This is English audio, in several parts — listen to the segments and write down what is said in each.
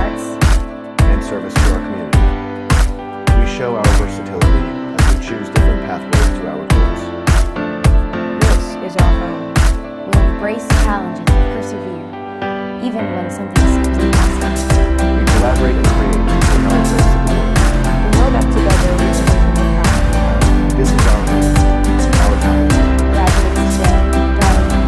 arts, and service to our community. We show our versatility as we choose different pathways to our goals. this is our home. We'll embrace challenges and persevere, even when something seems impossible. We collaborate and create to help and support. We know that together we can make a impact. This is our home, our time. Graduates today, Darlington.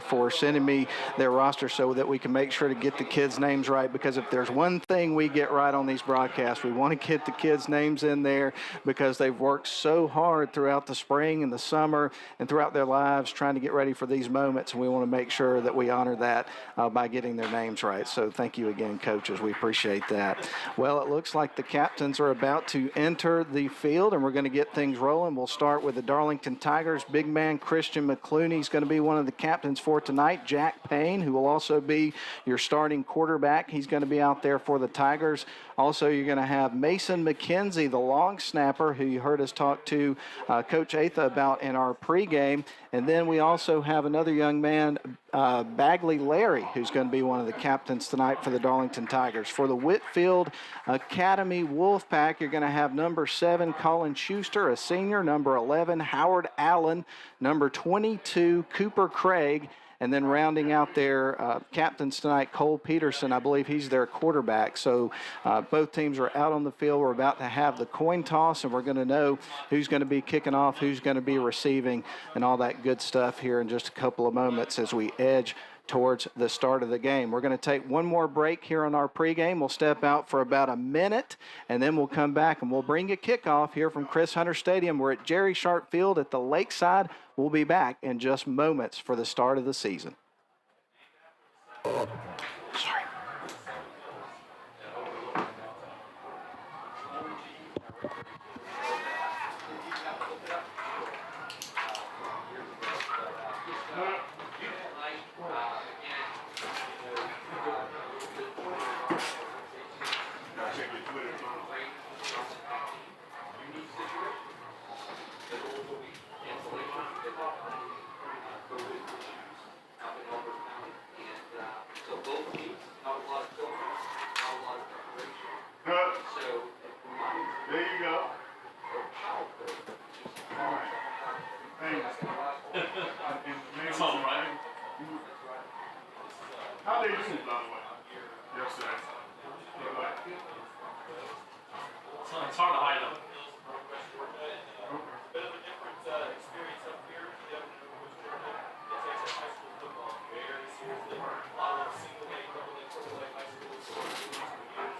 for sending me their roster so that we can make sure to get the kids' names right, because if there's one thing we get right on these broadcasts, we want to get the kids' names in there, because they've worked so hard throughout the spring and the summer and throughout their lives trying to get ready for these moments, and we want to make sure that we honor that by getting their names right. So thank you again, coaches. We appreciate that. Well, it looks like the captains are about to enter the field, and we're going to get things rolling. We'll start with the Darlington Tigers. Big man Christian McClooney is going to be one of the captains for tonight. Jack Payne, who will also be your starting quarterback, he's going to be out there for the Tigers. Also, you're going to have Mason McKenzie, the long snapper, who you heard us talk to Coach Atha about in our pregame. And then we also have another young man, Bagley Larry, who's going to be one of the captains tonight for the Darlington Tigers. For the Whitfield Academy Wolfpack, you're going to have number 7, Colin Schuster, a senior, number 11, Howard Allen, number 22, Cooper Craig, and then rounding out their captains tonight, Cole Peterson. I believe he's their quarterback. So both teams are out on the field. We're about to have the coin toss, and we're going to know who's going to be kicking off, who's going to be receiving, and all that good stuff here in just a couple of moments as we edge towards the start of the game. We're going to take one more break here on our pregame. We'll step out for about a minute, and then we'll come back and we'll bring you kickoff here from Chris Hunter Stadium. We're at Jerry Sharp Field at the Lakeside. We'll be back in just moments for the start of the season. Sorry. There you go. All right. Thanks. That's all right. How did you do, by the way, yesterday? It's hard to hide them.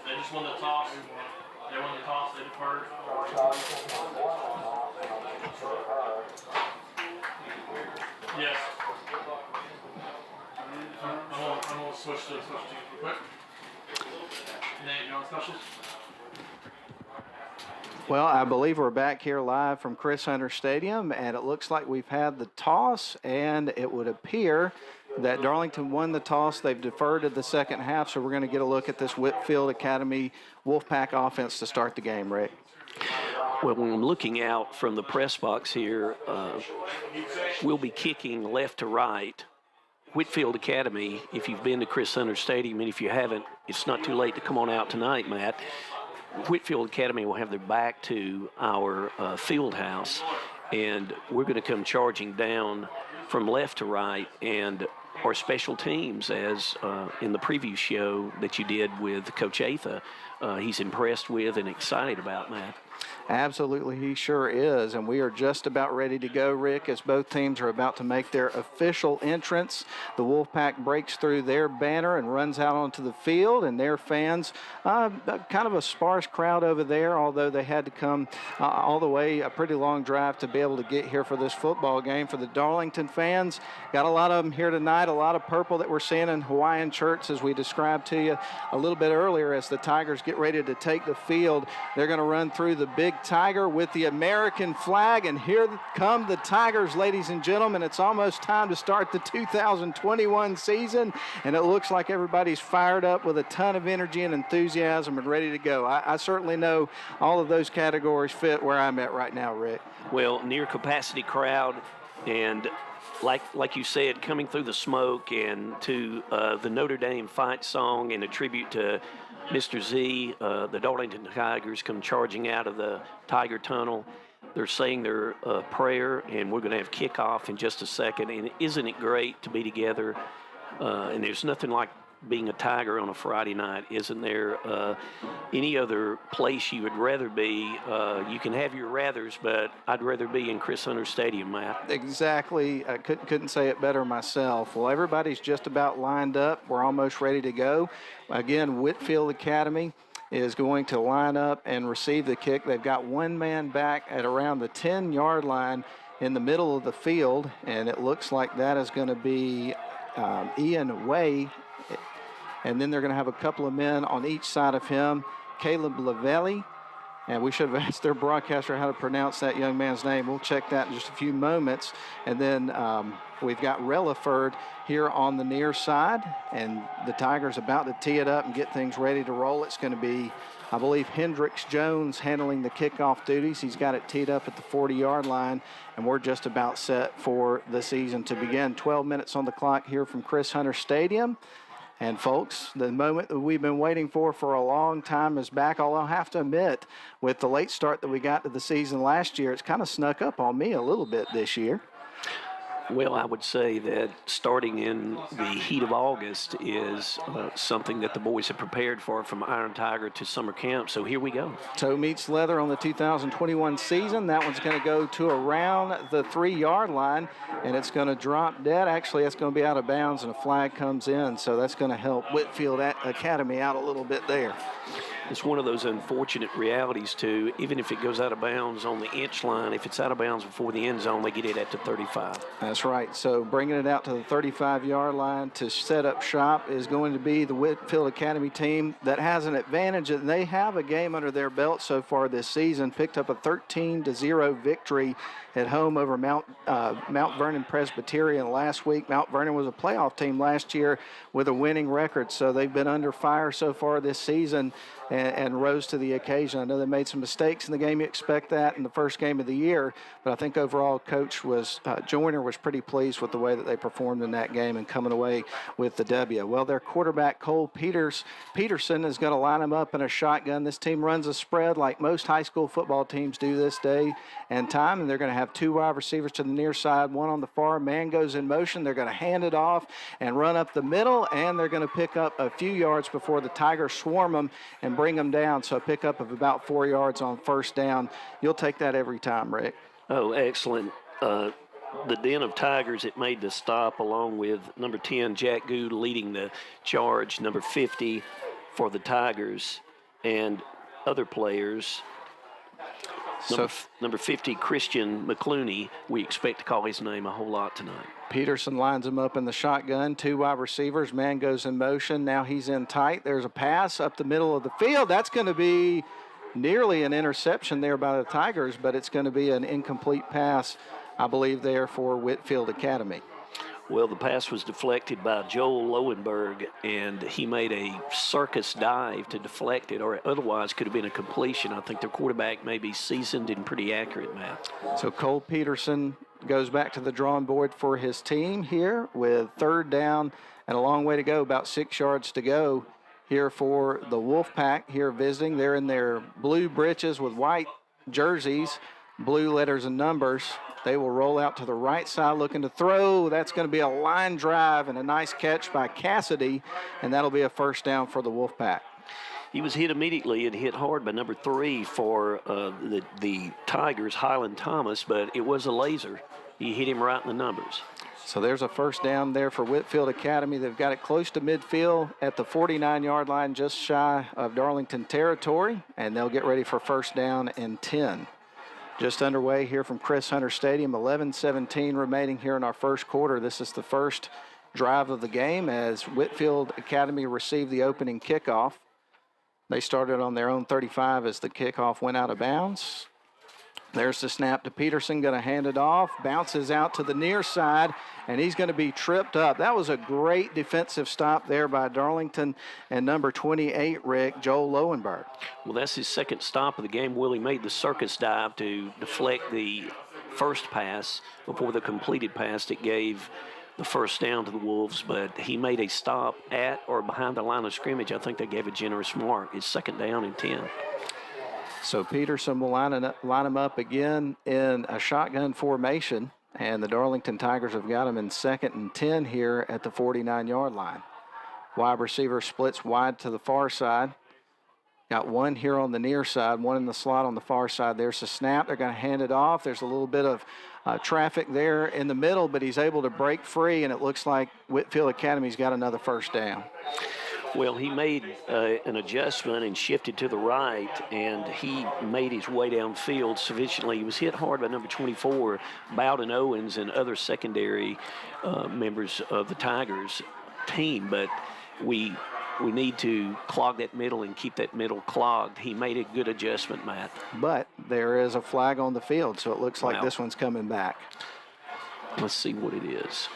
They just won the toss. They won the toss. They deferred. Yes. I'm gonna switch to special teams real quick. Name, you on specials? Well, I believe we're back here live from Chris Hunter Stadium, and it looks like we've had the toss, and it would appear that Darlington won the toss. They've deferred to the second half, so we're going to get a look at this Whitfield Academy Wolfpack offense to start the game, Rick. Well, when I'm looking out from the press box here, we'll be kicking left to right. Whitfield Academy, if you've been to Chris Hunter Stadium, and if you haven't, it's not too late to come on out tonight, Matt. Whitfield Academy will have their back to our field house, and we're going to come charging down from left to right, and our special teams, as in the preview show that you did with Coach Atha, he's impressed with and excited about, Matt. Absolutely, he sure is, and we are just about ready to go, Rick, as both teams are about to make their official entrance. The Wolfpack breaks through their banner and runs out onto the field, and their fans, kind of a sparse crowd over there, although they had to come all the way, a pretty long drive to be able to get here for this football game. For the Darlington fans, got a lot of them here tonight, a lot of purple that we're seeing in Hawaiian shirts, as we described to you a little bit earlier. As the Tigers get ready to take the field, they're going to run through the big Tiger with the American flag, and here come the Tigers, ladies and gentlemen. It's almost time to start the 2021 season, and it looks like everybody's fired up with a ton of energy and enthusiasm and ready to go. I certainly know all of those categories fit where I'm at right now, Rick. Well, near capacity crowd, and like you said, coming through the smoke, and to the Notre Dame fight song and a tribute to Mr. Z, the Darlington Tigers come charging out of the Tiger Tunnel. They're saying their prayer, and we're going to have kickoff in just a second. And isn't it great to be together? And there's nothing like being a Tiger on a Friday night? Isn't there any other place you would rather be? You can have your rathers, but I'd rather be in Chris Hunter Stadium, Matt. Exactly. I couldn't say it better myself. Well, everybody's just about lined up. We're almost ready to go. Again, Whitfield Academy is going to line up and receive the kick. They've got one man back at around the 10-yard line in the middle of the field, and it looks like that is going to be Ian Way. And then they're going to have a couple of men on each side of him, Caleb Lavelli. And we should have asked their broadcaster how to pronounce that young man's name. We'll check that in just a few moments. And then we've got Relaford here on the near side. And the Tigers about to tee it up and get things ready to roll. It's going to be, I believe, Hendricks Jones handling the kickoff duties. He's got it teed up at the 40-yard line. And we're just about set for the season to begin. 12 minutes on the clock here from Chris Hunter Stadium. And, folks, the moment that we've been waiting for a long time is back. Although I have to admit, with the late start that we got to the season last year, it's kind of snuck up on me a little bit this year. Well, I would say that starting in the heat of August is something that the boys have prepared for, from Iron Tiger to summer camp. So here we go. Toe meets leather on the 2021 season. That one's going to go to around the 3-yard line, and it's going to drop dead. Actually, it's going to be out of bounds, and a flag comes in. So that's going to help Whitfield Academy out a little bit there. It's one of those unfortunate realities, too. Even if it goes out of bounds on the inch line, if it's out of bounds before the end zone, they get it at the 35. That's right. So bringing it out to the 35-yard line to set up shop is going to be the Whitfield Academy team that has an advantage. And they have a game under their belt so far this season. Picked up a 13-0 victory at home over Mount Vernon Presbyterian last week. Mount Vernon was a playoff team last year with a winning record. So they've been under fire so far this season and rose to the occasion. I know they made some mistakes in the game. You expect that in the first game of the year, but I think overall Coach Joyner was pretty pleased with the way that they performed in that game and coming away with the W. Well, their quarterback, Cole Peterson, is going to line them up in a shotgun. This team runs a spread like most high school football teams do this day and time, and they're going to have 2 wide receivers to the near side, 1 on the far. Man goes in motion. They're going to hand it off and run up the middle, and they're going to pick up a few yards before the Tigers swarm them and bring them down. So a pickup of about 4 yards on first down. You'll take that every time, Rick. Oh, excellent. The den of Tigers that made the stop, along with number 10, Jack Good, leading the charge, number 50 for the Tigers, and other players. Number 50, Christian McClooney, we expect to call his name a whole lot tonight. Peterson lines him up in the shotgun, 2 wide receivers. Man goes in motion. Now he's in tight. There's a pass up the middle of the field. That's going to be nearly an interception there by the Tigers, but it's going to be an incomplete pass, I believe, there for Whitfield Academy. Well, the pass was deflected by Joel Lowenberg, and he made a circus dive to deflect it, or otherwise could have been a completion. I think their quarterback may be seasoned and pretty accurate, Matt. So Cole Peterson goes back to the drawing board for his team here with 3rd down and a long way to go, about 6 yards to go here for the Wolfpack here visiting. They're in their blue breeches with white jerseys, blue letters and numbers. They will roll out to the right side looking to throw. That's going to be a line drive and a nice catch by Cassidy, and that'll be a first down for the Wolfpack. He was hit immediately and hit hard by number 3 for the Tigers, Highland Thomas, but it was a laser. He hit him right in the numbers. So there's a first down there for Whitfield Academy. They've got it close to midfield at the 49-yard line, just shy of Darlington territory, and they'll get ready for first down and 10. Just underway here from Chris Hunter Stadium, 11:17 remaining here in our first quarter. This is the first drive of the game as Whitfield Academy received the opening kickoff. They started on their own 35 as the kickoff went out of bounds. There's the snap to Peterson, going to hand it off, bounces out to the near side, and he's going to be tripped up. That was a great defensive stop there by Darlington and number 28, Rick, Joel Lowenberg. Well, that's his second stop of the game. Willie made the circus dive to deflect the first pass before the completed pass that gave the first down to the Wolves, but he made a stop at or behind the line of scrimmage. I think they gave a generous mark. It's 2nd down and 10. So Peterson will line him up again in a shotgun formation, and the Darlington Tigers have got him in 2nd and 10 here at the 49-yard line. Wide receiver splits wide to the far side. Got one here on the near side, one in the slot on the far side. There's the snap. They're going to hand it off. There's a little bit of traffic there in the middle, but he's able to break free, and it looks like Whitfield Academy's got another first down. Well, he made an adjustment and shifted to the right, and he made his way downfield sufficiently. He was hit hard by number 24, Bowden Owens, and other secondary members of the Tigers team, but we need to clog that middle and keep that middle clogged. He made a good adjustment, Matt. But there is a flag on the field, so it looks like this one's coming back. Let's see what it is.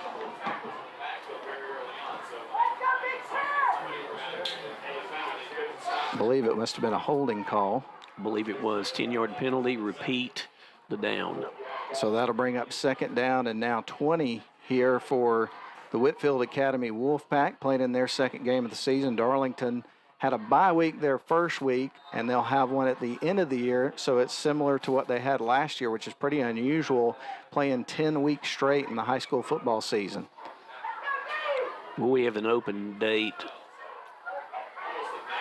I believe it must have been a holding call. I believe it was 10-yard penalty, repeat the down. So that'll bring up second down and now 20 here for the Whitfield Academy Wolfpack, playing in their second game of the season. Darlington had a bye week their first week, and they'll have one at the end of the year, so it's similar to what they had last year, which is pretty unusual, playing 10 weeks straight in the high school football season. Well, we have an open date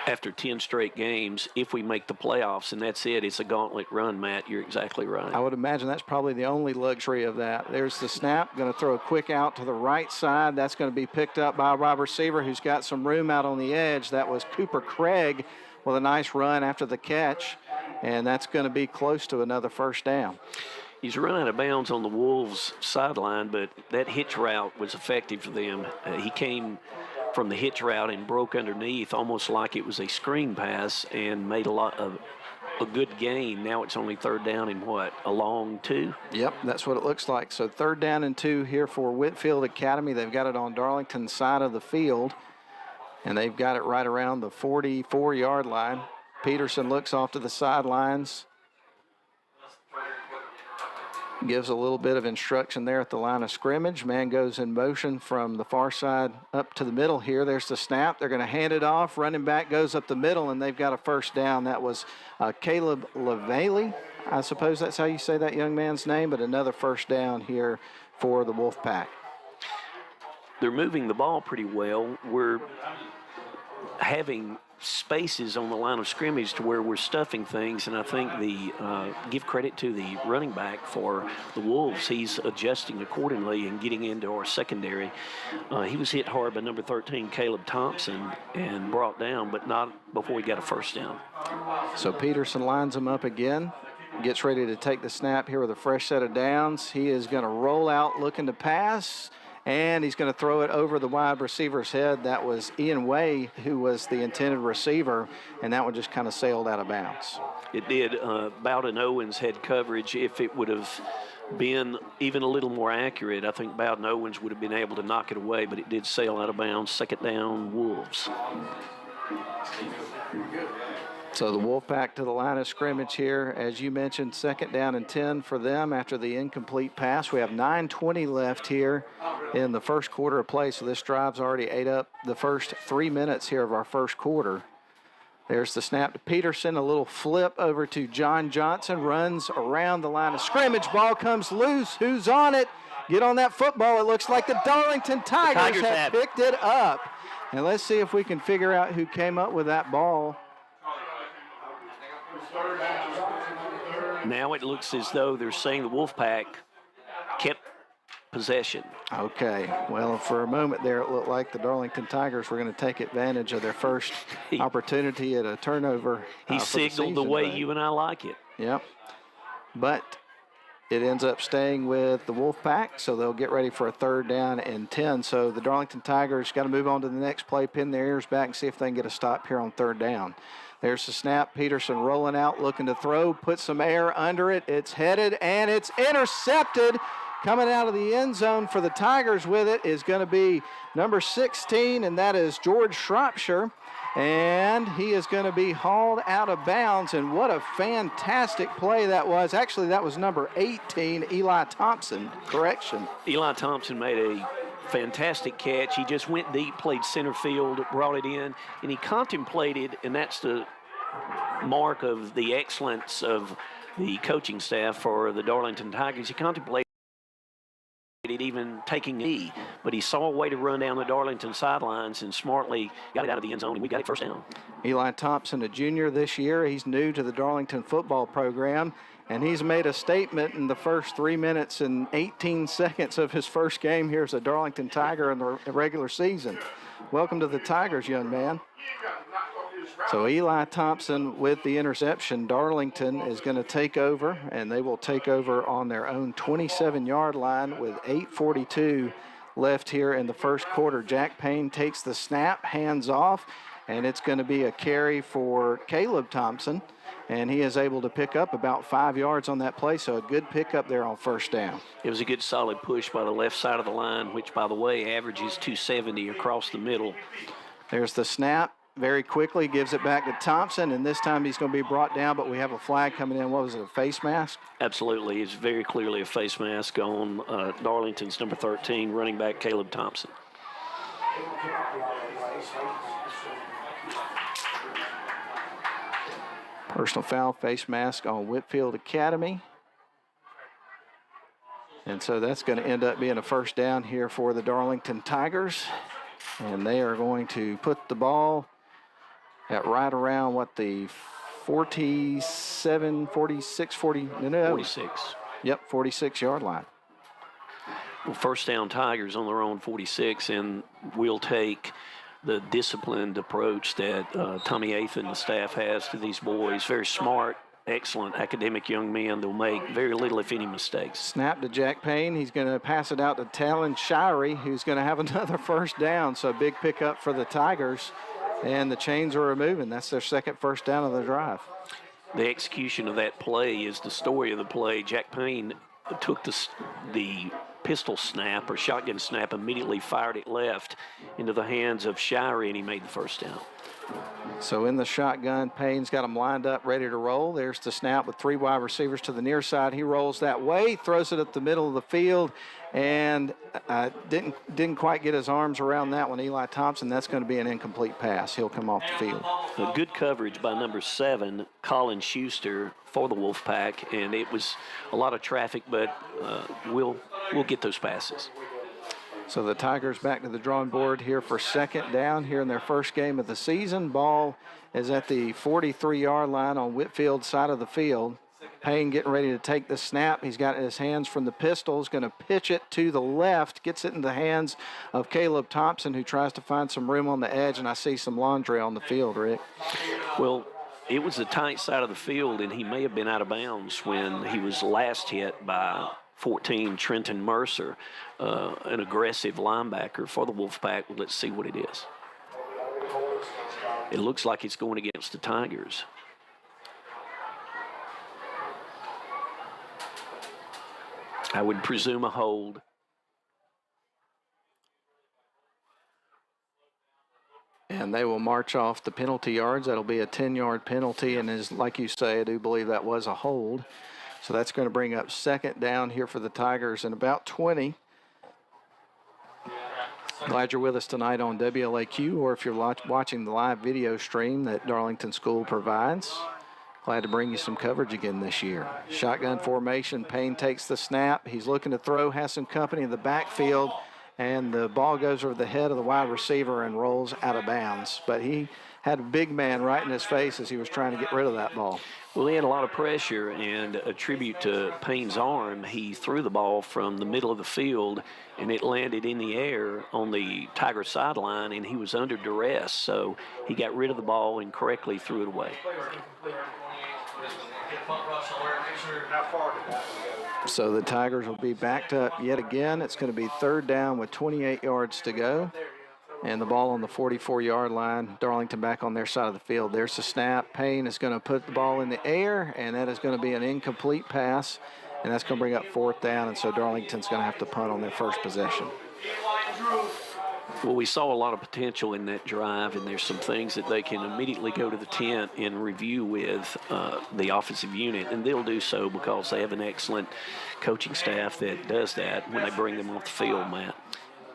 after 10 straight games if we make the playoffs, and that's it. It's a gauntlet run, Matt. You're exactly right. I would imagine that's probably the only luxury of that. There's the snap, going to throw a quick out to the right side. That's going to be picked up by a wide receiver who's got some room out on the edge. That was Cooper Craig with a nice run after the catch, and that's going to be close to another first down. He's run out of bounds on the Wolves sideline, but that hitch route was effective for them. He came from the hitch route and broke underneath almost like it was a screen pass and made a good gain. Now it's only third down and what, a long 2? Yep, that's what it looks like. So third down and 2 here for Whitfield Academy. They've got it on Darlington's side of the field, and they've got it right around the 44-yard line. Peterson looks off to the sidelines, gives a little bit of instruction there at the line of scrimmage. Man goes in motion from the far side up to the middle here. There's the snap. They're going to hand it off. Running back goes up the middle, and they've got a first down. That was Caleb LaValle. I suppose that's how you say that young man's name, but another first down here for the Wolfpack. They're moving the ball pretty well. We're having spaces on the line of scrimmage to where we're stuffing things, and I think give credit to the running back for the Wolves. He's adjusting accordingly and getting into our secondary. He was hit hard by number 13, Caleb Thompson, and brought down, but not before he got a first down. So Peterson lines him up again, gets ready to take the snap here with a fresh set of downs. He is going to roll out looking to pass, and he's going to throw it over the wide receiver's head. That was Ian Way, who was the intended receiver, and that one just kind of sailed out of bounds. It did. Bowden Owens had coverage. If it would have been even a little more accurate, I think Bowden Owens would have been able to knock it away, but it did sail out of bounds. Second down, Wolves. So the Wolfpack to the line of scrimmage here. As you mentioned, second down and 10 for them after the incomplete pass. We have 9:20 left here in the first quarter of play, so this drive's already ate up the first 3 minutes here of our first quarter. There's the snap to Peterson, a little flip over to John Johnson, runs around the line of scrimmage. Ball comes loose. Who's on it? Get on that football. It looks like the Darlington Tigers have picked it up. And let's see if we can figure out who came up with that ball. Now it looks as though they're saying the Wolfpack kept possession. Okay, well, for a moment there, it looked like the Darlington Tigers were going to take advantage of their first opportunity at a turnover. He signaled the way you and I like it. Yep, but it ends up staying with the Wolfpack, so they'll get ready for a third down and 10. So the Darlington Tigers got to move on to the next play, pin their ears back, and see if they can get a stop here on third down. There's the snap. Peterson rolling out, looking to throw, put some air under it. It's headed, and it's intercepted. Coming out of the end zone for the Tigers with it is going to be number 16, and that is George Shropshire. And he is going to be hauled out of bounds, and what a fantastic play that was. Actually, that was number 18, Eli Thompson. Correction. Eli Thompson made a fantastic catch. He just went deep, played center field, brought it in, and he contemplated, and that's the mark of the excellence of the coaching staff for the Darlington Tigers. He contemplated even taking a knee, but he saw a way to run down the Darlington sidelines and smartly got it out of the end zone, and we got it first down. Eli Thompson, a junior this year. He's new to the Darlington football program, and he's made a statement in the first 3 minutes and 18 seconds of his first game here as a Darlington Tiger in the regular season. Welcome to the Tigers, young man. So Eli Thompson with the interception. Darlington is going to take over, and they will take over on their own 27-yard line with 8:42 left here in the first quarter. Jack Payne takes the snap, hands off, and it's going to be a carry for Caleb Thompson, and he is able to pick up about 5 yards on that play, so a good pickup there on first down. It was a good solid push by the left side of the line, which, by the way, averages 270 across the middle. There's the snap. Very quickly gives it back to Thompson, and this time he's going to be brought down, but we have a flag coming in. What was it, a face mask? Absolutely. It's very clearly a face mask on Darlington's number 13, running back Caleb Thompson. Personal foul, face mask on Whitfield Academy. And so that's going to end up being a first down here for the Darlington Tigers. And they are going to put the ball at right around what, the 47, 46, 40, no. 46. Yep, 46-yard line. Well, first down Tigers on their own 46, and we'll take the disciplined approach that Tommy Aithen and the staff has to these boys. Very smart, excellent academic young men. They'll make very little, if any, mistakes. Snap to Jack Payne. He's going to pass it out to Talon Shirey, who's going to have another first down. So a big pickup for the Tigers, and the chains are removing. That's their second first down of the drive. The execution of that play is the story of the play. Jack Payne took the pistol snap or shotgun snap, immediately fired it left into the hands of Shirey, and he made the first down. So in the shotgun, Payne's got him lined up, ready to roll. There's the snap with 3 wide receivers to the near side. He rolls that way, throws it up the middle of the field, and didn't quite get his arms around that one. Eli Thompson, that's going to be an incomplete pass. He'll come off the field. A good coverage by number 7, Colin Schuster, for the Wolfpack, and it was a lot of traffic, but we'll get those passes. So the Tigers back to the drawing board here for second down here in their first game of the season. Ball is at the 43-yard line on Whitfield's side of the field. Payne getting ready to take the snap. He's got his hands from the pistol. He's going to pitch it to the left, gets it in the hands of Caleb Thompson, who tries to find some room on the edge, and I see some laundry on the field, Rick. Well, it was the tight side of the field, and he may have been out of bounds when he was last hit by 14, Trenton Mercer, an aggressive linebacker for the Wolfpack. Let's see what it is. It looks like it's going against the Tigers. I would presume a hold. And they will march off the penalty yards. That'll be a 10-yard penalty, and as like you say, I do believe that was a hold. So that's going to bring up second down here for the Tigers in about 20. Glad you're with us tonight on WLAQ, or if you're watching the live video stream that Darlington School provides. Glad to bring you some coverage again this year. Shotgun formation, Payne takes the snap. He's looking to throw, has some company in the backfield, and the ball goes over the head of the wide receiver and rolls out of bounds. But he had a big man right in his face as he was trying to get rid of that ball. Well, he had a lot of pressure, and a tribute to Payne's arm, he threw the ball from the middle of the field, and it landed in the air on the Tiger sideline, and he was under duress. So he got rid of the ball and correctly threw it away. So the Tigers will be backed up yet again. It's going to be third down with 28 yards to go. And the ball on the 44-yard line. Darlington back on their side of the field. There's the snap. Payne is going to put the ball in the air, and that is going to be an incomplete pass. And that's going to bring up fourth down, and so Darlington's going to have to punt on their first possession. Well, we saw a lot of potential in that drive, and there's some things that they can immediately go to the tent and review with the offensive unit, and they'll do so because they have an excellent coaching staff that does that when they bring them off the field, Matt.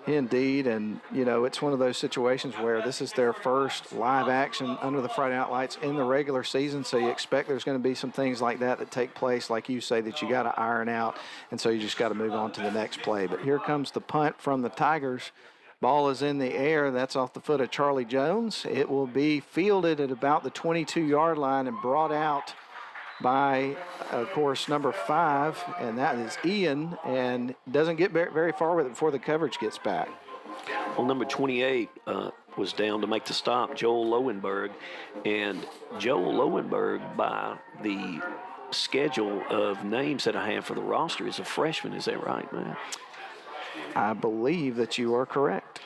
Indeed, and it's one of those situations where this is their first live action under the Friday Night Lights in the regular season, so you expect there's going to be some things like that take place, like you say, that you got to iron out, and so you just got to move on to the next play. But here comes the punt from the Tigers. Ball is in the air. That's off the foot of Charlie Jones. It will be fielded at about the 22-yard line and brought out by, of course, number 5, and that is Ian, and doesn't get very far with it before the coverage gets back. Well, number 28 was down to make the stop, Joel Lowenberg, and Joel Lowenberg, by the schedule of names that I have for the roster, is a freshman. Is that right, man? I believe that you are correct.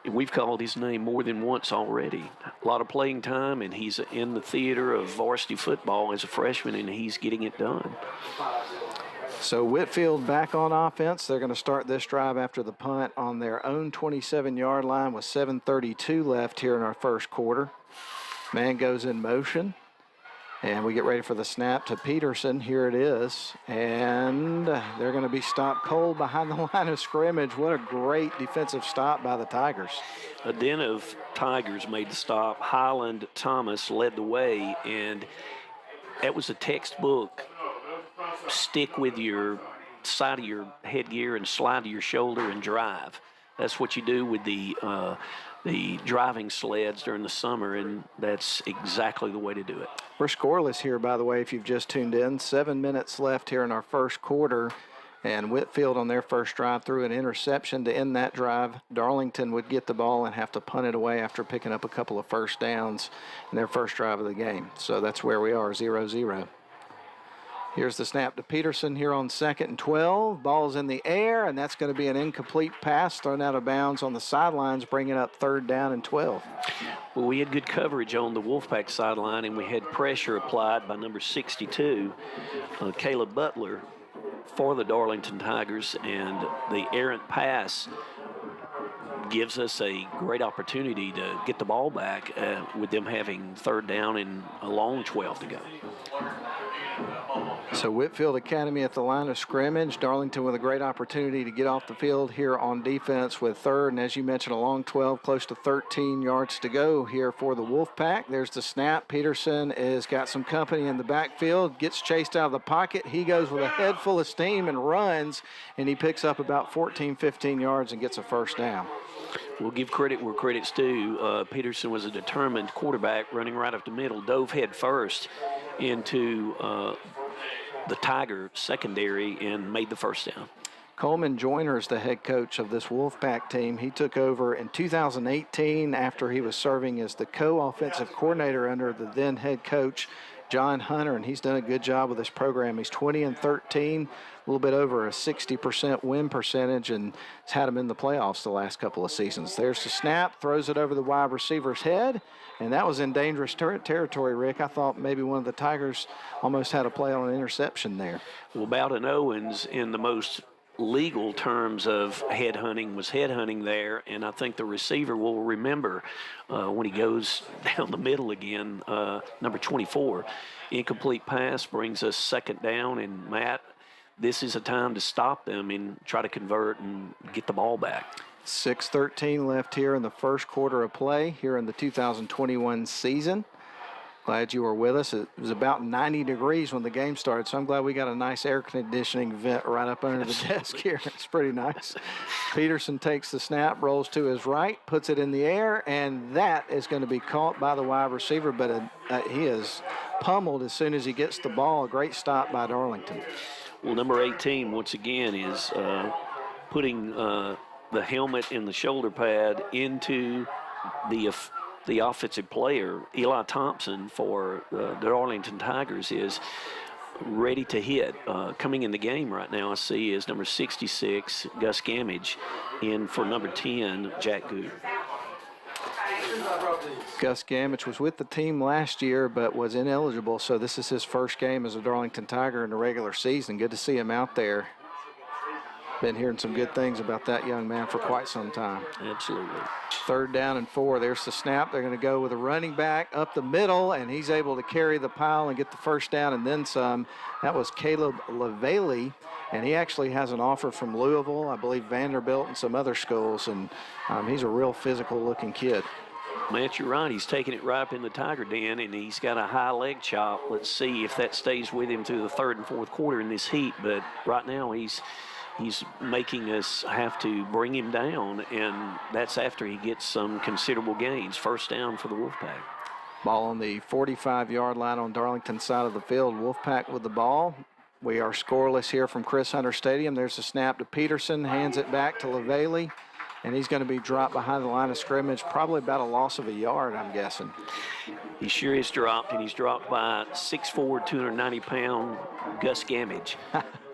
We've called his name more than once already. A lot of playing time, and he's in the theater of varsity football as a freshman, and he's getting it done. So Whitfield back on offense. They're going to start this drive after the punt on their own 27-yard line with 7:32 left here in our first quarter. Man goes in motion. And we get ready for the snap to Peterson. Here it is. And they're going to be stopped cold behind the line of scrimmage. What a great defensive stop by the Tigers. A den of Tigers made the stop. Highland Thomas led the way, and that was a textbook stick with your side of your headgear and slide to your shoulder and drive. That's what you do with the driving sleds during the summer, and that's exactly the way to do it. We're scoreless here, by the way, if you've just tuned in. 7 minutes left here in our first quarter, and Whitfield on their first drive threw an interception to end that drive. Darlington would get the ball and have to punt it away after picking up a couple of first downs in their first drive of the game. So that's where we are, 0-0. Here's the snap to Peterson here on 2nd and 12. Ball's in the air, and that's going to be an incomplete pass thrown out of bounds on the sidelines, bringing up 3rd down and 12. Well, we had good coverage on the Wolfpack sideline, and we had pressure applied by number 62, Caleb Butler, for the Darlington Tigers, and the errant pass gives us a great opportunity to get the ball back with them having 3rd down and a long 12 to go. So Whitfield Academy at the line of scrimmage. Darlington with a great opportunity to get off the field here on defense with 3rd, and as you mentioned, a long 12, close to 13 yards to go here for the Wolfpack. There's the snap. Peterson has got some company in the backfield, gets chased out of the pocket. He goes with a head full of steam and runs, and he picks up about 14, 15 yards and gets a 1st down. We'll give credit where credit's due. Peterson was a determined quarterback running right up the middle, dove head first into the Tiger secondary and made the 1st down. Coleman Joyner is the head coach of this Wolfpack team. He took over in 2018 after he was serving as the co-offensive coordinator under the then head coach, John Hunter, and he's done a good job with this program. He's 20-13, a little bit over a 60% win percentage, and has had them in the playoffs the last couple of seasons. There's the snap, throws it over the wide receiver's head, and that was in dangerous territory, Rick. I thought maybe one of the Tigers almost had a play on an interception there. Well, Bowden Owens, in the most legal terms of headhunting, was headhunting there, and I think the receiver will remember when he goes down the middle again, number 24. Incomplete pass brings us 2nd down, and Matt, this is a time to stop them and try to convert and get the ball back. 6:13 left here in the first quarter of play here in the 2021 season. Glad you were with us. It was about 90 degrees when the game started, so I'm glad we got a nice air conditioning vent right up under the desk here. It's pretty nice. Peterson takes the snap, rolls to his right, puts it in the air, and that is going to be caught by the wide receiver, but he is pummeled as soon as he gets the ball. A great stop by Darlington. Well, number 18, once again, is putting the helmet and the shoulder pad into the offensive player. Eli Thompson for the Darlington Tigers is ready to hit. Coming in the game right now, I see, is number 66, Gus Gamage, in for number 10, Jack Good. Gus Gamage was with the team last year but was ineligible, so this is his first game as a Darlington Tiger in the regular season. Good to see him out there. Been hearing some good things about that young man for quite some time. Absolutely. 3rd down and 4. There's the snap. They're going to go with a running back up the middle, and he's able to carry the pile and get the 1st down and then some. That was Caleb LaValle and he actually has an offer from Louisville, I believe Vanderbilt, and some other schools, and he's a real physical-looking kid. Matt, you're right. He's taking it right up in the Tiger Den, and he's got a high leg chop. Let's see if that stays with him through the third and fourth quarter in this heat. But right now he's making us have to bring him down, and that's after he gets some considerable gains. First down for the Wolfpack. Ball on the 45-yard line on Darlington's side of the field. Wolfpack with the ball. We are scoreless here from Chris Hunter Stadium. There's a snap to Peterson, hands it back to LaValey. And he's going to be dropped behind the line of scrimmage, probably about a loss of a yard, I'm guessing. He sure is dropped, and he's dropped by 6'4", 290-pound Gus Gamage.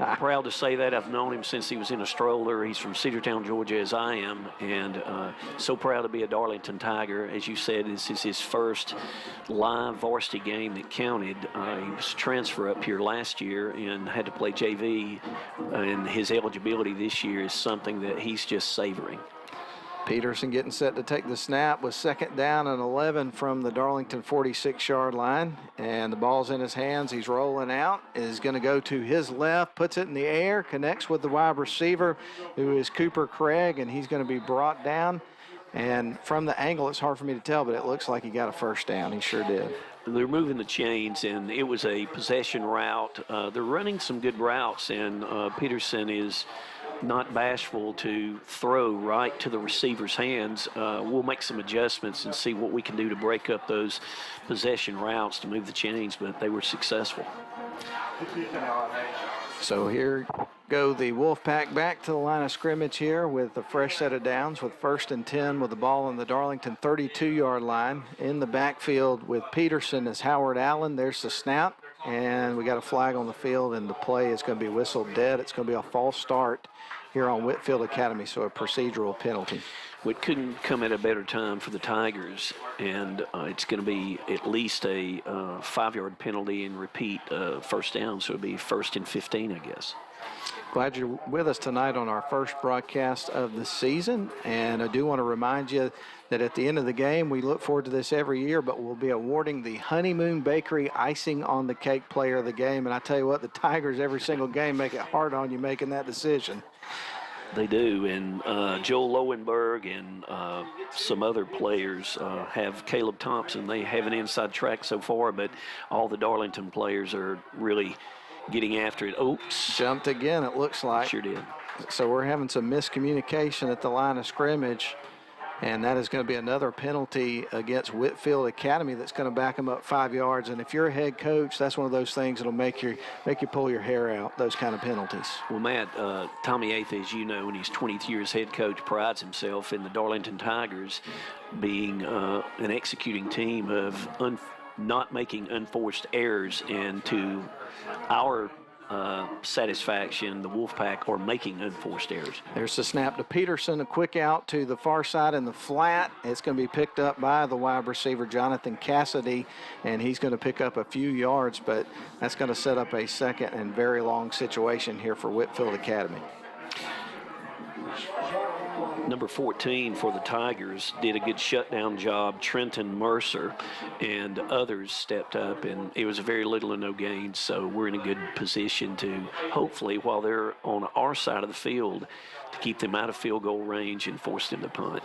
I'm proud to say that. I've known him since he was in a stroller. He's from Cedartown, Georgia, as I am, and so proud to be a Darlington Tiger. As you said, this is his first live varsity game that counted. He was a transfer up here last year and had to play JV, and his eligibility this year is something that he's just savoring. Peterson getting set to take the snap with second down and 11 from the Darlington 46-yard line. And the ball's in his hands. He's rolling out. Is going to go to his left, puts it in the air, connects with the wide receiver, who is Cooper Craig, and he's going to be brought down. And from the angle, it's hard for me to tell, but it looks like he got a first down. He sure did. They're moving the chains, and it was a possession route. They're running some good routes, and Peterson is not bashful to throw right to the receiver's hands. We'll make some adjustments and see what we can do to break up those possession routes to move the chains, but they were successful. So here go the Wolfpack back to the line of scrimmage here with a fresh set of downs with 1st and 10 with the ball on the Darlington 32-yard line. In the backfield with Peterson is Howard Allen. There's the snap, and we got a flag on the field, and the play is going to be whistled dead. It's going to be a false start here on Whitfield Academy, so a procedural penalty. It couldn't come at a better time for the Tigers, and it's going to be at least a 5-yard penalty and repeat first down, so it'll be 1st and 15, I guess. Glad you're with us tonight on our first broadcast of the season, and I do want to remind you that at the end of the game, we look forward to this every year, but we'll be awarding the Honeymoon Bakery Icing on the Cake Player of the Game, and I tell you what, the Tigers every single game make it hard on you making that decision. They do, and Joel Lowenberg and some other players have Caleb Thompson. They have an inside track so far, but all the Darlington players are really getting after it. Oops. Jumped again, it looks like. Sure did. So we're having some miscommunication at the line of scrimmage, and that is going to be another penalty against Whitfield Academy that's going to back them up 5 yards. And if you're a head coach, that's one of those things that'll make you pull your hair out, those kind of penalties. Well, Matt, Tommy Atha, as you know, in his 20th year as head coach, prides himself in the Darlington Tigers being an executing team of not making unforced errors, and to our satisfaction, the Wolfpack are making unforced errors. There's the snap to Peterson, a quick out to the far side in the flat. It's going to be picked up by the wide receiver, Jonathan Cassidy, and he's going to pick up a few yards, but that's going to set up a second and very long situation here for Whitfield Academy. Number 14 for the Tigers did a good shutdown job. Trenton Mercer and others stepped up, and it was very little or no gain, so we're in a good position to hopefully, while they're on our side of the field, to keep them out of field goal range and force them to punt.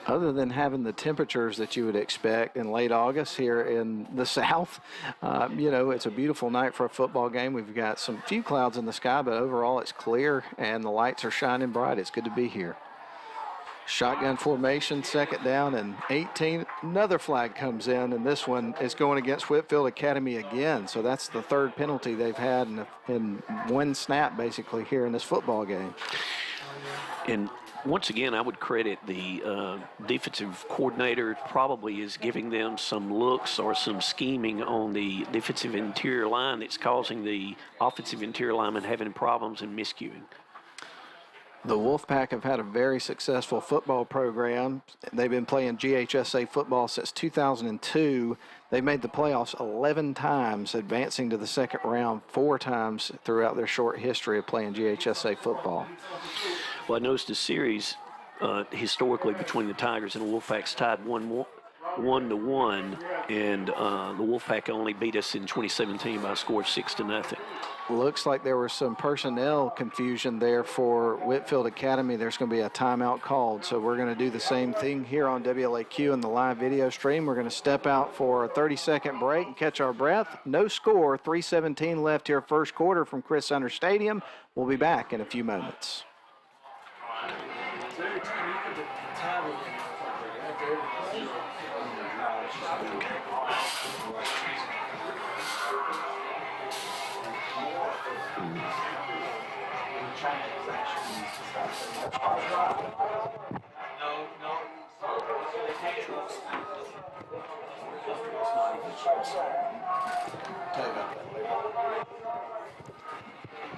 Other than having the temperatures that you would expect in late August here in the South, it's a beautiful night for a football game. We've got some few clouds in the sky, but overall it's clear and the lights are shining bright. It's good to be here. Shotgun formation, second down and 18. Another flag comes in, and this one is going against Whitfield Academy again. So that's the third penalty they've had in one snap, basically, here in this football game. And once again, I would credit the defensive coordinator. Probably is giving them some looks or some scheming on the defensive interior line that's causing the offensive interior lineman having problems and miscuing. The Wolfpack have had a very successful football program. They've been playing GHSA football since 2002. They made the playoffs 11 times, advancing to the second round 4 times throughout their short history of playing GHSA football. Well, I noticed the series historically between the Tigers and the Wolfpacks tied 1-1. 1-1, and the Wolfpack only beat us in 2017 by a score of 6-0. Looks like there was some personnel confusion there for Whitfield Academy. There's going to be a timeout called, so we're going to do the same thing here on WLAQ in the live video stream. We're going to step out for a 30-second break and catch our breath. No score, 3:17 left here, first quarter from Chris Center Stadium. We'll be back in a few moments.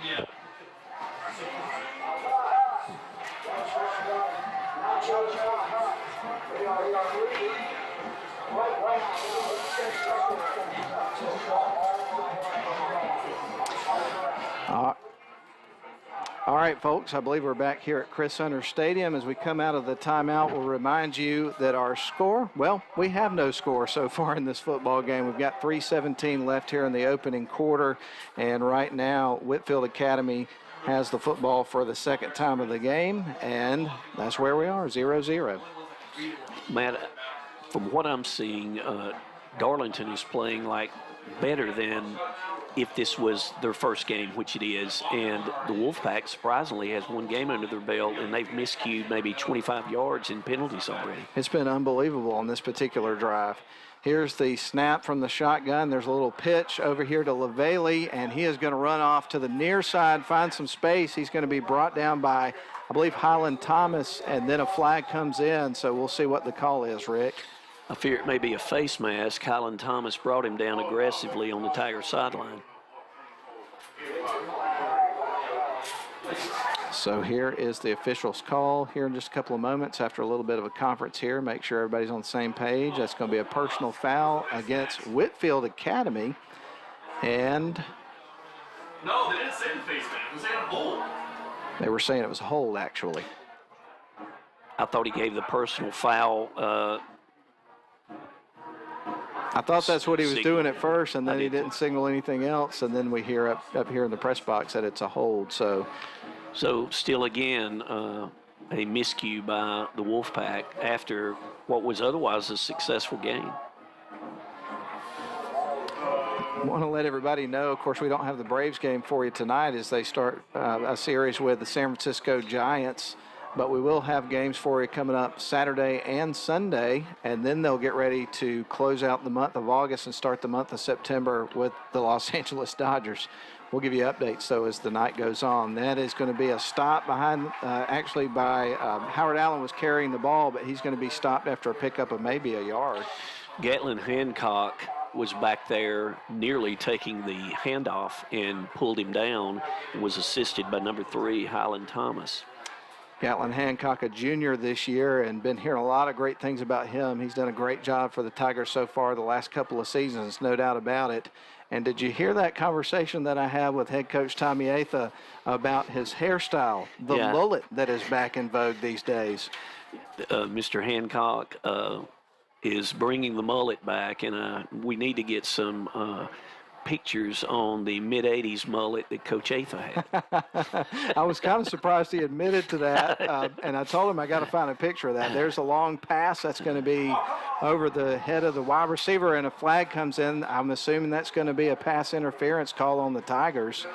Yeah. All right, folks, I believe we're back here at Chris Center Stadium. As we come out of the timeout, we'll remind you that our score, well, we have no score so far in this football game. We've got 3:17 left here in the opening quarter, and right now Whitfield Academy has the football for the second time of the game, and that's where we are, 0-0. Matt, from what I'm seeing, Darlington is playing like better than if this was their first game, which it is. And the Wolfpack, surprisingly, has one game under their belt, and they've miscued maybe 25 yards in penalties already. It's been unbelievable on this particular drive. Here's the snap from the shotgun. There's a little pitch over here to LaValle, and he is going to run off to the near side, find some space. He's going to be brought down by, I believe, Highland Thomas, and then a flag comes in. So we'll see what the call is, Rick. I fear it may be a face mask. Highland Thomas brought him down aggressively on the Tiger sideline. So here is the official's call here in just a couple of moments after a little bit of a conference here. Make sure everybody's on the same page. That's going to be a personal foul against Whitfield Academy. And No, they didn't say the face man. They said a hold. they were saying it was a hold, actually. I thought he gave the personal foul. I thought that's what he was doing at first, and then I he did didn't signal anything else. And then we hear up here in the press box that it's a hold. So still again, a miscue by the Wolfpack after what was otherwise a successful game. I want to let everybody know, of course, we don't have the Braves game for you tonight as they start a series with the San Francisco Giants. But we will have games for you coming up Saturday and Sunday, and then they'll get ready to close out the month of August and start the month of September with the Los Angeles Dodgers. We'll give you updates, though, as the night goes on. That is going to be a stop behind, actually by Howard Allen was carrying the ball, but he's going to be stopped after a pickup of maybe a yard. Gatlin Hancock was back there nearly taking the handoff and pulled him down and was assisted by number 3, Highland Thomas. Gatlin Hancock, a junior this year, and been hearing a lot of great things about him. He's done a great job for the Tigers so far the last couple of seasons, no doubt about it. And did you hear that conversation that I had with head coach Tommy Atha about his hairstyle, the mullet that is back in vogue these days? Mr. Hancock is bringing the mullet back, and we need to get some pictures on the mid-'80s mullet that Coach Atha had. I was kind of surprised he admitted to that, and I told him I got to find a picture of that. There's a long pass that's going to be over the head of the wide receiver, and a flag comes in. I'm assuming that's going to be a pass interference call on the Tigers.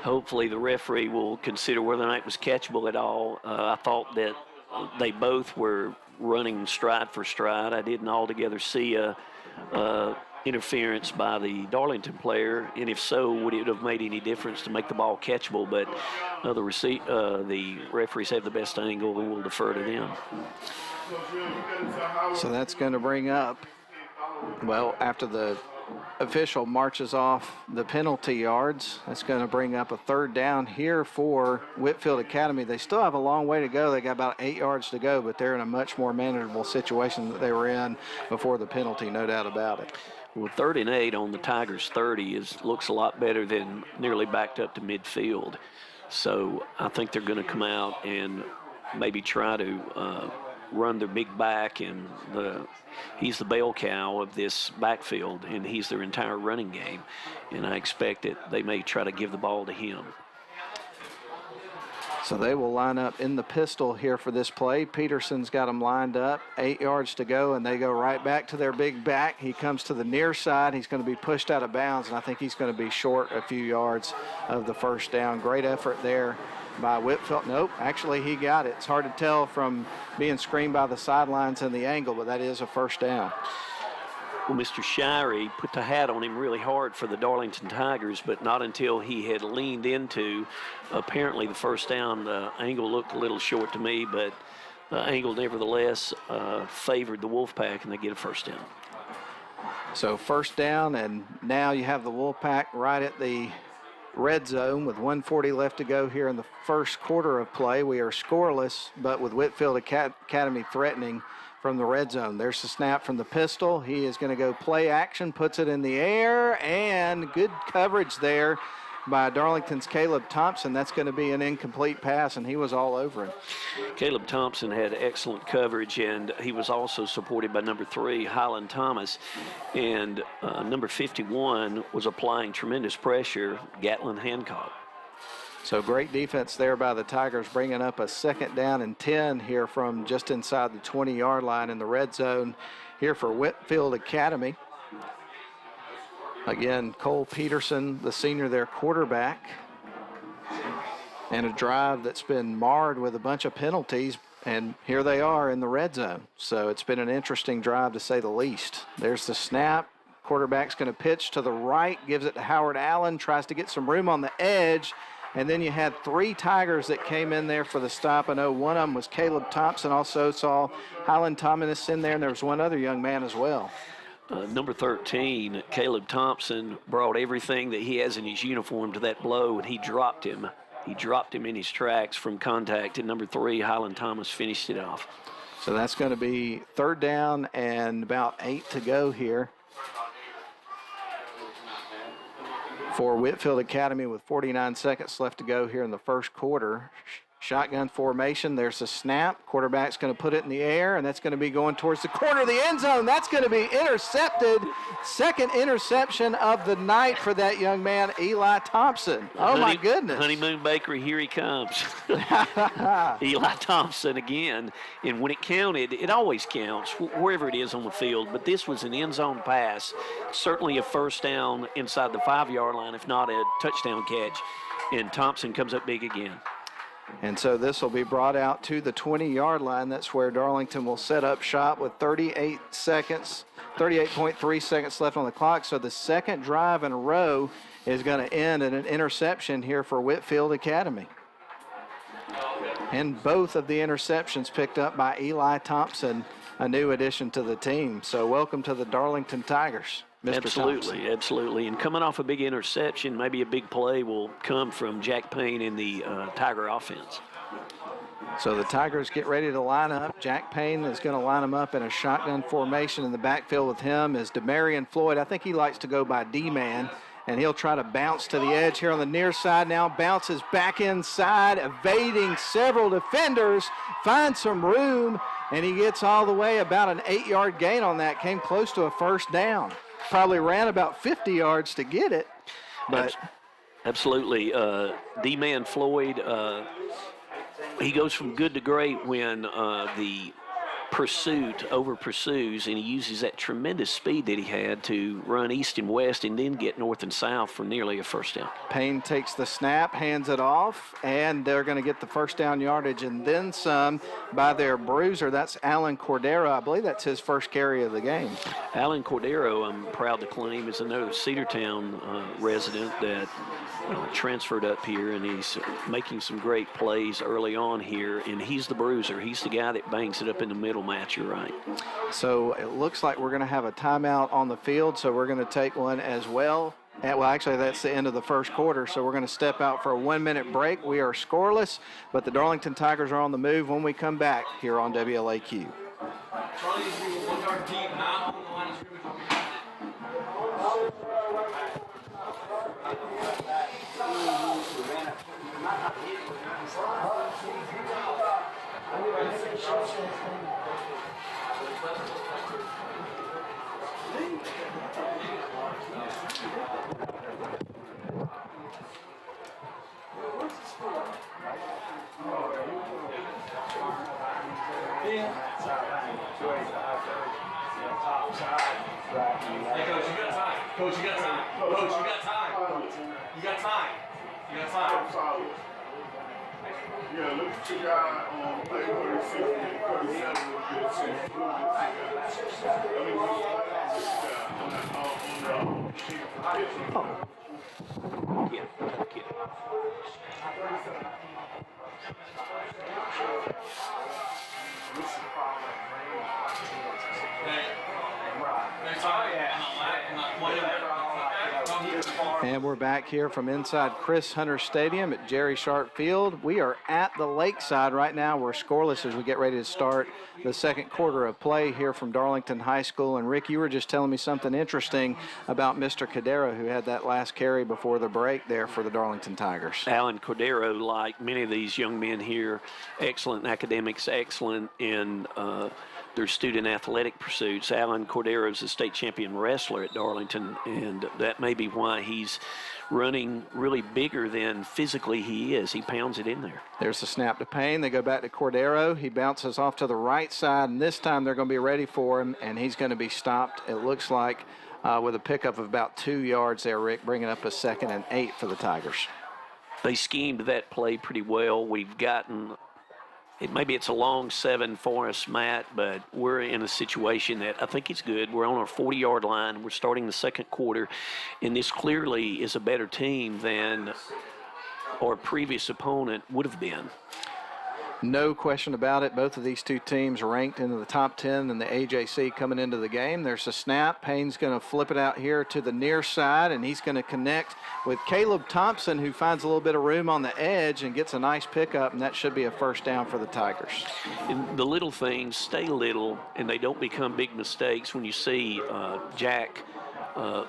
Hopefully the referee will consider whether or not it was catchable at all. I thought that they both were running stride for stride. I didn't altogether see a interference by the Darlington player, and if so, would it have made any difference to make the ball catchable? But the referees have the best angle, and we'll defer to them. So that's going to bring up, well, after the official marches off the penalty yards, that's going to bring up a third down here for Whitfield Academy. They still have a long way to go. They got about 8 yards to go, but they're in a much more manageable situation that they were in before the penalty, no doubt about it. Well, 3rd and 8 on the Tigers' 30 looks a lot better than nearly backed up to midfield. So I think they're going to come out and maybe try to run their big back, and he's the bell cow of this backfield, and he's their entire running game. And I expect that they may try to give the ball to him. So they will line up in the pistol here for this play. Peterson's got them lined up, 8 yards to go, and they go right back to their big back. He comes to the near side. He's going to be pushed out of bounds, and I think he's going to be short a few yards of the first down. Great effort there by Whitfield. Nope, actually he got it. It's hard to tell from being screened by the sidelines and the angle, but that is a first down. Well, Mr. Shirey put the hat on him really hard for the Darlington Tigers, but not until he had leaned into apparently the first down. The angle looked a little short to me, but the angle nevertheless favored the Wolfpack, and they get a first down. So first down, and now you have the Wolfpack right at the red zone with 1:40 left to go here in the first quarter of play. We are scoreless, but with Whitfield Academy threatening from the red zone. There's the snap from the pistol. He is going to go play action, puts it in the air, and good coverage there by Darlington's Caleb Thompson. That's going to be an incomplete pass, and he was all over it. Caleb Thompson had excellent coverage, and he was also supported by number 3, Highland Thomas. And number 51 was applying tremendous pressure, Gatlin Hancock. So great defense there by the Tigers, bringing up a second down and 10 here from just inside the 20-yard line in the red zone here for Whitfield Academy. Again, Cole Peterson, the senior, their quarterback. And a drive that's been marred with a bunch of penalties, and here they are in the red zone. So it's been an interesting drive to say the least. There's the snap. Quarterback's going to pitch to the right, gives it to Howard Allen, tries to get some room on the edge. And then you had 3 Tigers that came in there for the stop. I know one of them was Caleb Thompson. Also saw Highland Thomas in there, and there was one other young man as well. Number 13, Caleb Thompson, brought everything that he has in his uniform to that blow, and he dropped him. He dropped him in his tracks from contact, and number 3, Highland Thomas, finished it off. So that's going to be third down and about 8 to go here for Whitfield Academy with 49 seconds left to go here in the first quarter. Shotgun formation. There's a snap. Quarterback's going to put it in the air, and that's going to be going towards the corner of the end zone. That's going to be intercepted. Second interception of the night for that young man, Eli Thompson. Oh, my goodness. Honeymoon Bakery, here he comes. Eli Thompson again. And when it counted, it always counts wherever it is on the field. But this was an end zone pass, certainly a first down inside the 5-yard line, if not a touchdown catch. And Thompson comes up big again. And so this will be brought out to the 20-yard line. That's where Darlington will set up shop with 38.3 seconds left on the clock. So the second drive in a row is going to end in an interception here for Whitfield Academy. And both of the interceptions picked up by Eli Thompson, a new addition to the team. So welcome to the Darlington Tigers, Mr. Absolutely, Thompson. absolutely. And coming off a big interception, maybe a big play will come from Jack Payne in the Tiger offense. So the Tigers get ready to line up. Jack Payne is going to line them up in a shotgun formation. In the backfield with him is Demarion Floyd. I think he likes to go by D-man, and he'll try to bounce to the edge here on the near side now. Bounces back inside, evading several defenders, finds some room, and he gets all the way about an 8-yard gain on that. Came close to a first down. Probably ran about 50 yards to get it. But Absolutely. D-Man Floyd, he goes from good to great when the pursuit over pursues, and he uses that tremendous speed that he had to run east and west and then get north and south for nearly a first down. Payne takes the snap, hands it off, and they're going to get the first down yardage and then some by their bruiser. That's Alan Cordero. I believe that's his first carry of the game. Alan Cordero, I'm proud to claim, is another Cedartown resident that transferred up here, and he's making some great plays early on here, and he's the bruiser. He's the guy that bangs it up in the middle match, you're right. So it looks like we're going to have a timeout on the field, so we're going to take one as well. Well, actually, that's the end of the first quarter, so we're going to step out for a 1-minute break. We are scoreless, but the Darlington Tigers are on the move when we come back here on WLAQ. Charlie is a 1-yard deep, not on the line of scrimmage. Hey, Coach, you got time. Coach, you got time. Coach, you got time. You got time. You got time. Yeah, look at your guy on play 36 and 37 with good sense. I mean, on the sheet for pitching. Yeah, okay. Hey, next time, I'm not playing that. And we're back here from inside Chris Hunter Stadium at Jerry Sharp Field. We are at the Lakeside right now. We're scoreless as we get ready to start the second quarter of play here from Darlington High School. And Rick, you were just telling me something interesting about Mr. Cordero, who had that last carry before the break there for the Darlington Tigers. Alan Cordero, like many of these young men here, excellent in academics, excellent in their student athletic pursuits. Alan Cordero is a state champion wrestler at Darlington, and that may be why he's running really bigger than physically he is. He pounds it in there. There's the snap to Payne. They go back to Cordero. He bounces off to the right side, and this time they're going to be ready for him, and he's going to be stopped, it looks like, with a pickup of about 2 yards there, Rick, bringing up a 2nd and 8 for the Tigers. They schemed that play pretty well. We've gotten maybe it's a long 7 for us, Matt, but we're in a situation that I think it's good. We're on our 40-yard line. We're starting the second quarter, and this clearly is a better team than our previous opponent would have been. No question about it. Both of these two teams ranked into the top 10 in the AJC coming into the game. There's a snap. Payne's going to flip it out here to the near side, and he's going to connect with Caleb Thompson, who finds a little bit of room on the edge and gets a nice pickup, and that should be a first down for the Tigers. And the little things stay little, and they don't become big mistakes. When you see Jack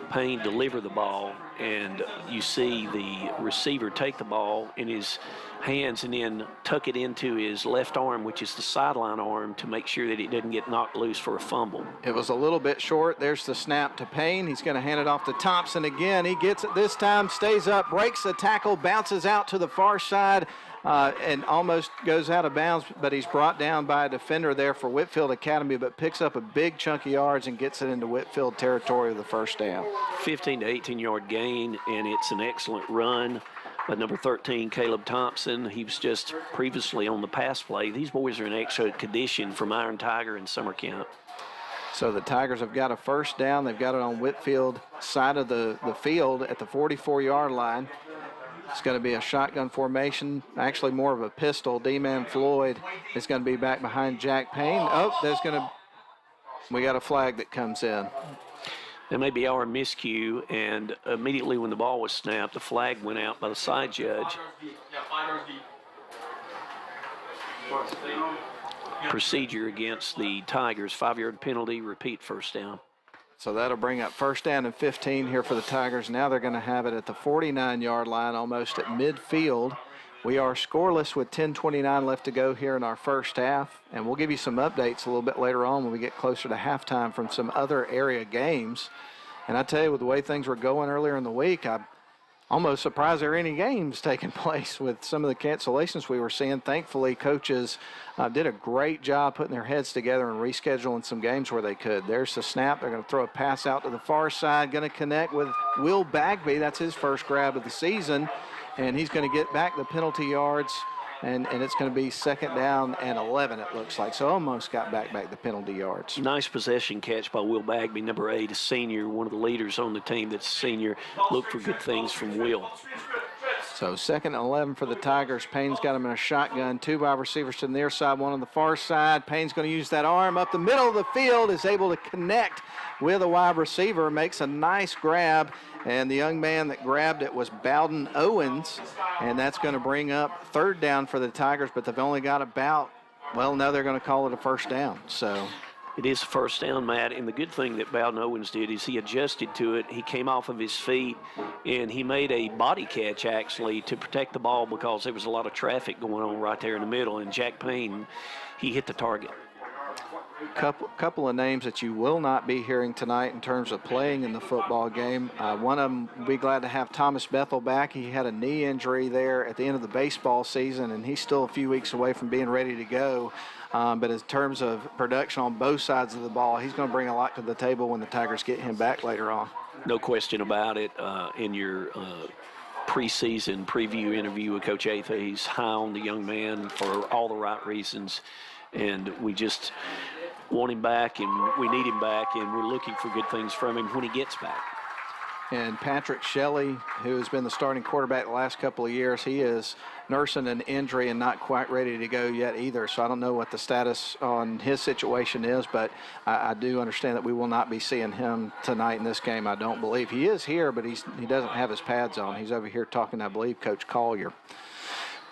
Payne deliver the ball, and you see the receiver take the ball in his hands and then tuck it into his left arm, which is the sideline arm, to make sure that it doesn't get knocked loose for a fumble. It was a little bit short. There's the snap to Payne. He's going to hand it off to Thompson again. He gets it this time, stays up, breaks the tackle, bounces out to the far side, and almost goes out of bounds, but he's brought down by a defender there for Whitfield Academy, but picks up a big chunk of yards and gets it into Whitfield territory with the first down. 15 to 18-yard gain, and it's an excellent run. But number 13, Caleb Thompson, he was just previously on the pass play. These boys are in excellent condition from Iron Tiger and summer camp. So the Tigers have got a first down. They've got it on Whitfield side of the field at the 44-yard line. It's going to be a shotgun formation, actually more of a pistol. D-Man Floyd is going to be back behind Jack Payne. We got a flag that comes in. That may be our miscue, and immediately when the ball was snapped, the flag went out by the side judge. Procedure against the Tigers, 5-yard penalty, repeat first down. So that'll bring up first down and 15 here for the Tigers. Now they're going to have it at the 49-yard line, almost at midfield. We are scoreless with 10:29 left to go here in our first half, and we'll give you some updates a little bit later on when we get closer to halftime from some other area games. And I tell you, with the way things were going earlier in the week, I'm almost surprised there are any games taking place with some of the cancellations we were seeing. Thankfully, coaches did a great job putting their heads together and rescheduling some games where they could. There's the snap. They're going to throw a pass out to the far side, going to connect with Will Bagby. That's his first grab of the season. And he's going to get back the penalty yards, and it's going to be 2nd down and 11, it looks like. So almost got back the penalty yards. Nice possession catch by Will Bagby, number 8, a senior, one of the leaders on the team that's a senior. Look for good things from Will. So 2nd and 11 for the Tigers. Payne's got him in a shotgun. 2 wide receivers to the near side, 1 on the far side. Payne's going to use that arm up the middle of the field, is able to connect with a wide receiver, makes a nice grab. And the young man that grabbed it was Bowden Owens, and that's going to bring up 3rd down for the Tigers, but they've only got now they're going to call it a first down. So It is first down, Matt, and the good thing that Bowden Owens did is he adjusted to it. He came off of his feet, and he made a body catch, actually, to protect the ball because there was a lot of traffic going on right there in the middle, and Jack Payne, he hit the target. Couple of names that you will not be hearing tonight in terms of playing in the football game. One of them, we'll be glad to have Thomas Bethel back. He had a knee injury there at the end of the baseball season, and he's still a few weeks away from being ready to go. But in terms of production on both sides of the ball, he's going to bring a lot to the table when the Tigers get him back later on. No question about it. In your preseason preview interview with Coach Atha, he's high on the young man for all the right reasons, and we just want him back, and we need him back, and we're looking for good things from him when he gets back. And Patrick Shelley, who has been the starting quarterback the last couple of years, he is nursing an injury and not quite ready to go yet either. So I don't know what the status on his situation is, but I do understand that we will not be seeing him tonight in this game, I don't believe. He is here, but he doesn't have his pads on. He's over here talking, I believe, Coach Collier.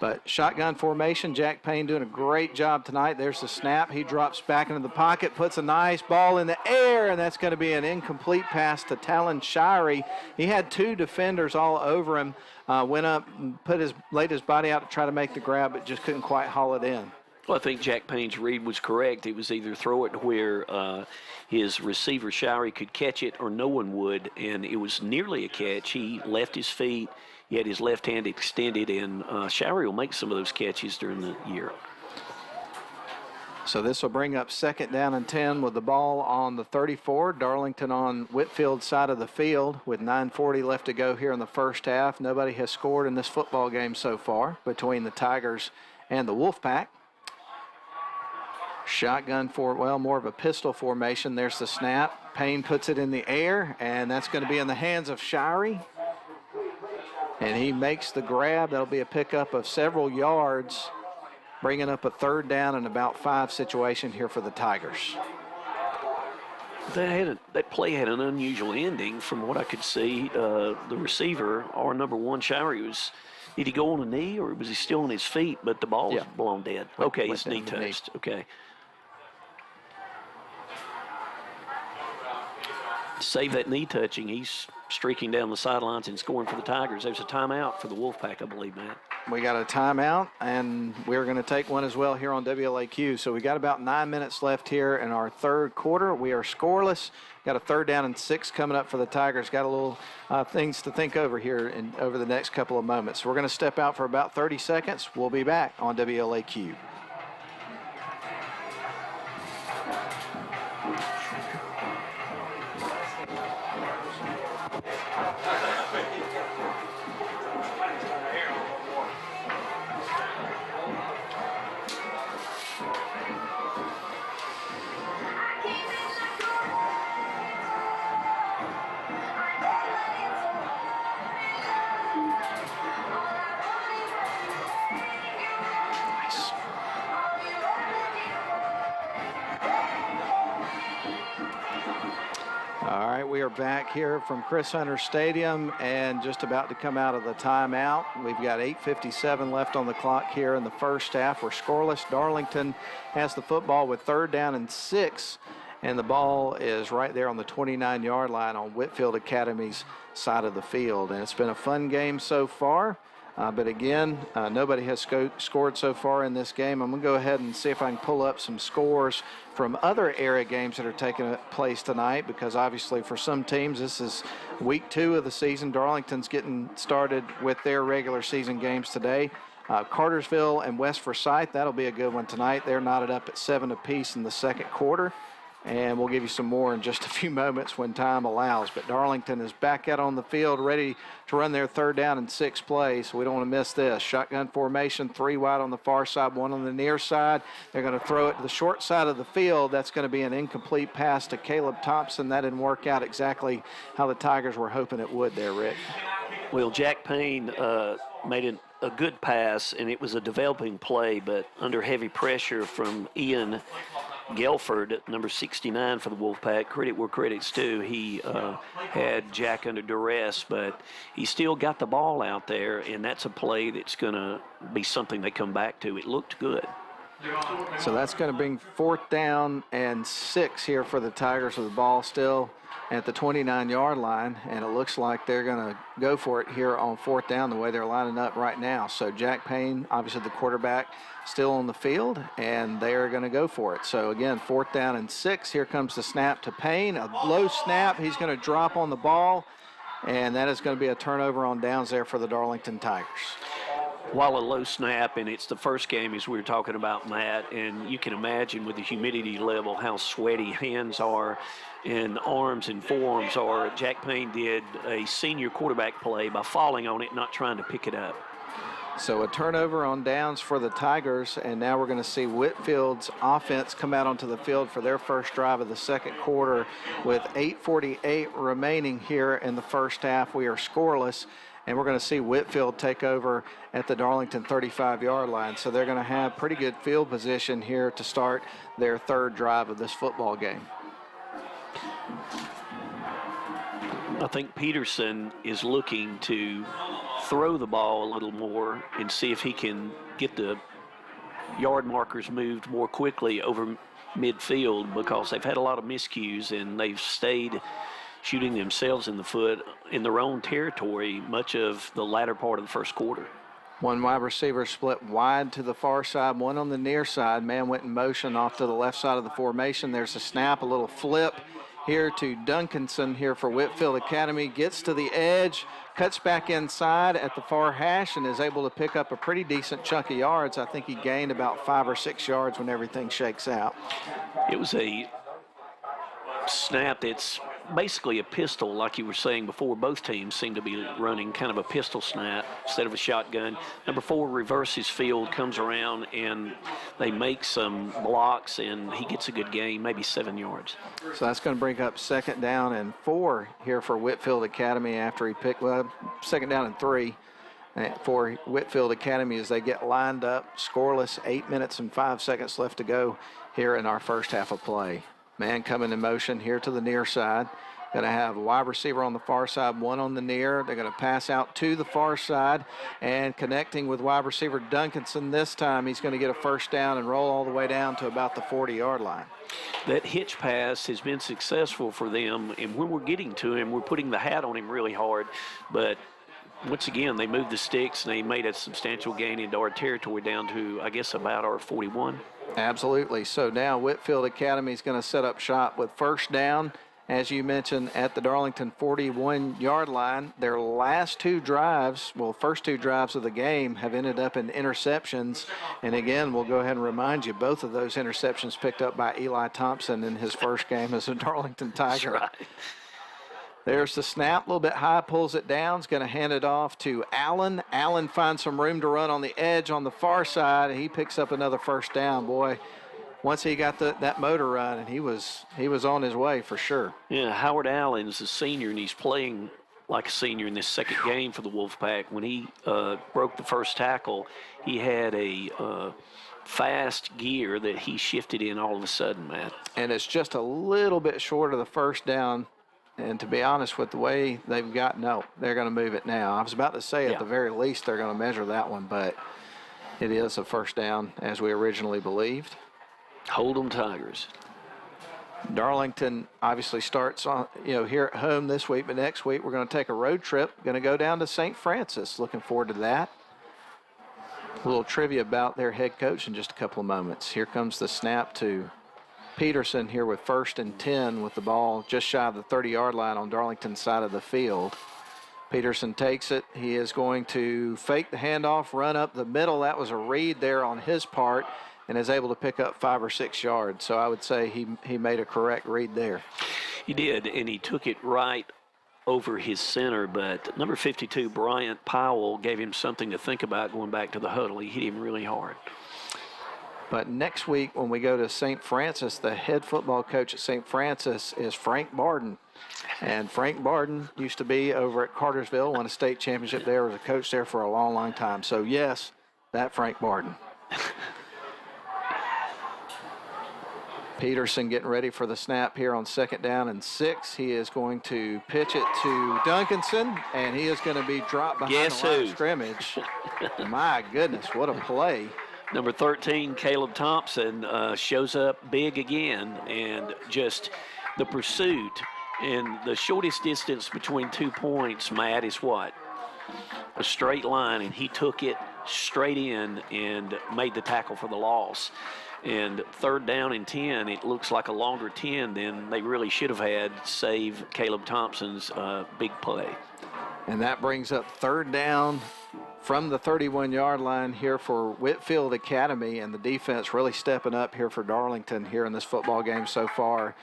But shotgun formation, Jack Payne doing a great job tonight. There's the snap. He drops back into the pocket, puts a nice ball in the air, and that's going to be an incomplete pass to Talon Shirey. He had two defenders all over him, went up and laid his body out to try to make the grab, but just couldn't quite haul it in. Well, I think Jack Payne's read was correct. It was either throw it where his receiver, Shirey, could catch it or no one would, and it was nearly a catch. He left his feet. He had his left hand extended, and Shirey will make some of those catches during the year. So this will bring up 2nd down and 10 with the ball on the 34. Darlington on Whitfield side of the field with 9:40 left to go here in the first half. Nobody has scored in this football game so far between the Tigers and the Wolfpack. Shotgun more of a pistol formation. There's the snap. Payne puts it in the air, and that's going to be in the hands of Shirey. And he makes the grab. That'll be a pickup of several yards, bringing up a 3rd down and about 5 situation here for the Tigers. That play had an unusual ending from what I could see. The receiver, our number 1, Shirey, did he go on a knee or was he still on his feet? But the ball was blown dead. Okay, his knee touched. Okay. Save that knee touching. He's streaking down the sidelines and scoring for the Tigers. There's a timeout for the Wolfpack, I believe, Matt. We got a timeout, and we're going to take one as well here on WLAQ. So we got about 9 minutes left here in our 3rd quarter. We are scoreless. Got a 3rd down and 6 coming up for the Tigers. Got a little things to think over here over the next couple of moments. So we're going to step out for about 30 seconds. We'll be back on WLAQ. We are back here from Chris Hunter Stadium and just about to come out of the timeout. We've got 8:57 left on the clock here in the first half. We're scoreless. Darlington has the football with 3rd down and 6, and the ball is right there on the 29-yard line on Whitfield Academy's side of the field. And it's been a fun game so far. But again, nobody has scored so far in this game. I'm going to go ahead and see if I can pull up some scores from other area games that are taking place tonight, because obviously for some teams this is week 2 of the season. Darlington's getting started with their regular season games today. Cartersville and West Forsyth, that'll be a good one tonight. They're knotted up at 7 apiece in the 2nd quarter. And we'll give you some more in just a few moments when time allows. But Darlington is back out on the field, ready to run their 3rd down and 6 plays, so we don't want to miss this. Shotgun formation, 3 wide on the far side, 1 on the near side. They're going to throw it to the short side of the field. That's going to be an incomplete pass to Caleb Thompson. That didn't work out exactly how the Tigers were hoping it would there, Rick. Well, Jack Payne made a good pass, and it was a developing play, but under heavy pressure from Ian Gelford, number 69 for the Wolfpack. Credit where credit's due. He had Jack under duress, but he still got the ball out there, and that's a play that's going to be something they come back to. It looked good. So that's going to bring 4th down and 6 here for the Tigers with the ball still at the 29-yard line, and it looks like they're going to go for it here on 4th down the way they're lining up right now. So Jack Payne, obviously the quarterback, still on the field, and they are going to go for it. So again, 4th down and 6. Here comes the snap to Payne. A low snap. He's going to drop on the ball, and that is going to be a turnover on downs there for the Darlington Tigers. While a low snap, and it's the first game as we were talking about, Matt, and you can imagine with the humidity level how sweaty hands are and arms and forearms are. Jack Payne did a senior quarterback play by falling on it, not trying to pick it up. So a turnover on downs for the Tigers, and now we're going to see Whitfield's offense come out onto the field for their first drive of the second quarter with 8:48 remaining here in the first half. We are scoreless, and we're going to see Whitfield take over at the Darlington 35-yard line. So they're going to have pretty good field position here to start their third drive of this football game. I think Peterson is looking to throw the ball a little more and see if he can get the yard markers moved more quickly over midfield, because they've had a lot of miscues and they've stayed shooting themselves in the foot in their own territory much of the latter part of the first quarter. One wide receiver split wide to the far side, one on the near side. Man went in motion off to the left side of the formation. There's a snap, a little flip here to Duncanson here for Whitfield Academy. Gets to the edge, cuts back inside at the far hash, and is able to pick up a pretty decent chunk of yards. I think he gained about 5 or 6 yards when everything shakes out. It was a snap that's basically a pistol, like you were saying before. Both teams seem to be running kind of a pistol snap instead of a shotgun. Number 4 reverses field, comes around, and they make some blocks, and he gets a good gain, maybe 7 yards. So that's going to bring up 2nd down and 4 here for Whitfield Academy after he picked, 2nd down and 3 for Whitfield Academy as they get lined up, scoreless, 8 minutes and 5 seconds left to go here in our first half of play. Man coming in motion here to the near side. Going to have a wide receiver on the far side, one on the near. They're going to pass out to the far side and connecting with wide receiver Duncanson. This time he's going to get a first down and roll all the way down to about the 40-yard line. That hitch pass has been successful for them, and when we're getting to him, we're putting the hat on him really hard. But once again, they moved the sticks, and they made a substantial gain into our territory down to, I guess, about our 41. Absolutely. So now Whitfield Academy is going to set up shop with first down, as you mentioned, at the Darlington 41-yard line. Their last 2 drives, well, first 2 drives of the game have ended up in interceptions. And again, we'll go ahead and remind you, both of those interceptions picked up by Eli Thompson in his first game as a Darlington Tiger. That's right. There's the snap, a little bit high, pulls it down. Is going to hand it off to Allen. Allen finds some room to run on the edge on the far side. He picks up another first down. Boy, once he got that motor running, he was on his way for sure. Yeah, Howard Allen's a senior, and he's playing like a senior in this second game for the Wolfpack. When he broke the first tackle, he had a fast gear that he shifted in all of a sudden, Matt. And it's just a little bit short of the first down. And to be honest, with the way they've got, no, they're going to move it now. I was about to say at the very least they're going to measure that one, but it is a first down as we originally believed. Hold 'em Tigers. Darlington obviously starts on, here at home this week, but next week we're going to take a road trip. Going to go down to St. Francis. Looking forward to that. A little trivia about their head coach in just a couple of moments. Here comes the snap to Peterson here with 1st and 10 with the ball just shy of the 30-yard line on Darlington's side of the field. Peterson takes it. He is going to fake the handoff, run up the middle. That was a read there on his part, and is able to pick up 5 or 6 yards. So I would say he made a correct read there. He did, and he took it right over his center, but number 52, Bryant Powell, gave him something to think about going back to the huddle. He hit him really hard. But next week when we go to St. Francis, the head football coach at St. Francis is Frank Barden. And Frank Barden used to be over at Cartersville, won a state championship there, was a coach there for a long, long time. So, yes, that Frank Barden. Peterson getting ready for the snap here on 2nd down and 6. He is going to pitch it to Duncanson, and he is going to be dropped behind the line of scrimmage. My goodness, what a play Number 13, Caleb Thompson, shows up big again, and just the pursuit and the shortest distance between 2 points, Matt, is what? A straight line, and he took it straight in and made the tackle for the loss. And 3rd down and 10, it looks like a longer 10 than they really should have had, save Caleb Thompson's big play. And that brings up 3rd down from the 31-yard line here for Whitfield Academy, and the defense really stepping up here for Darlington here in this football game so far.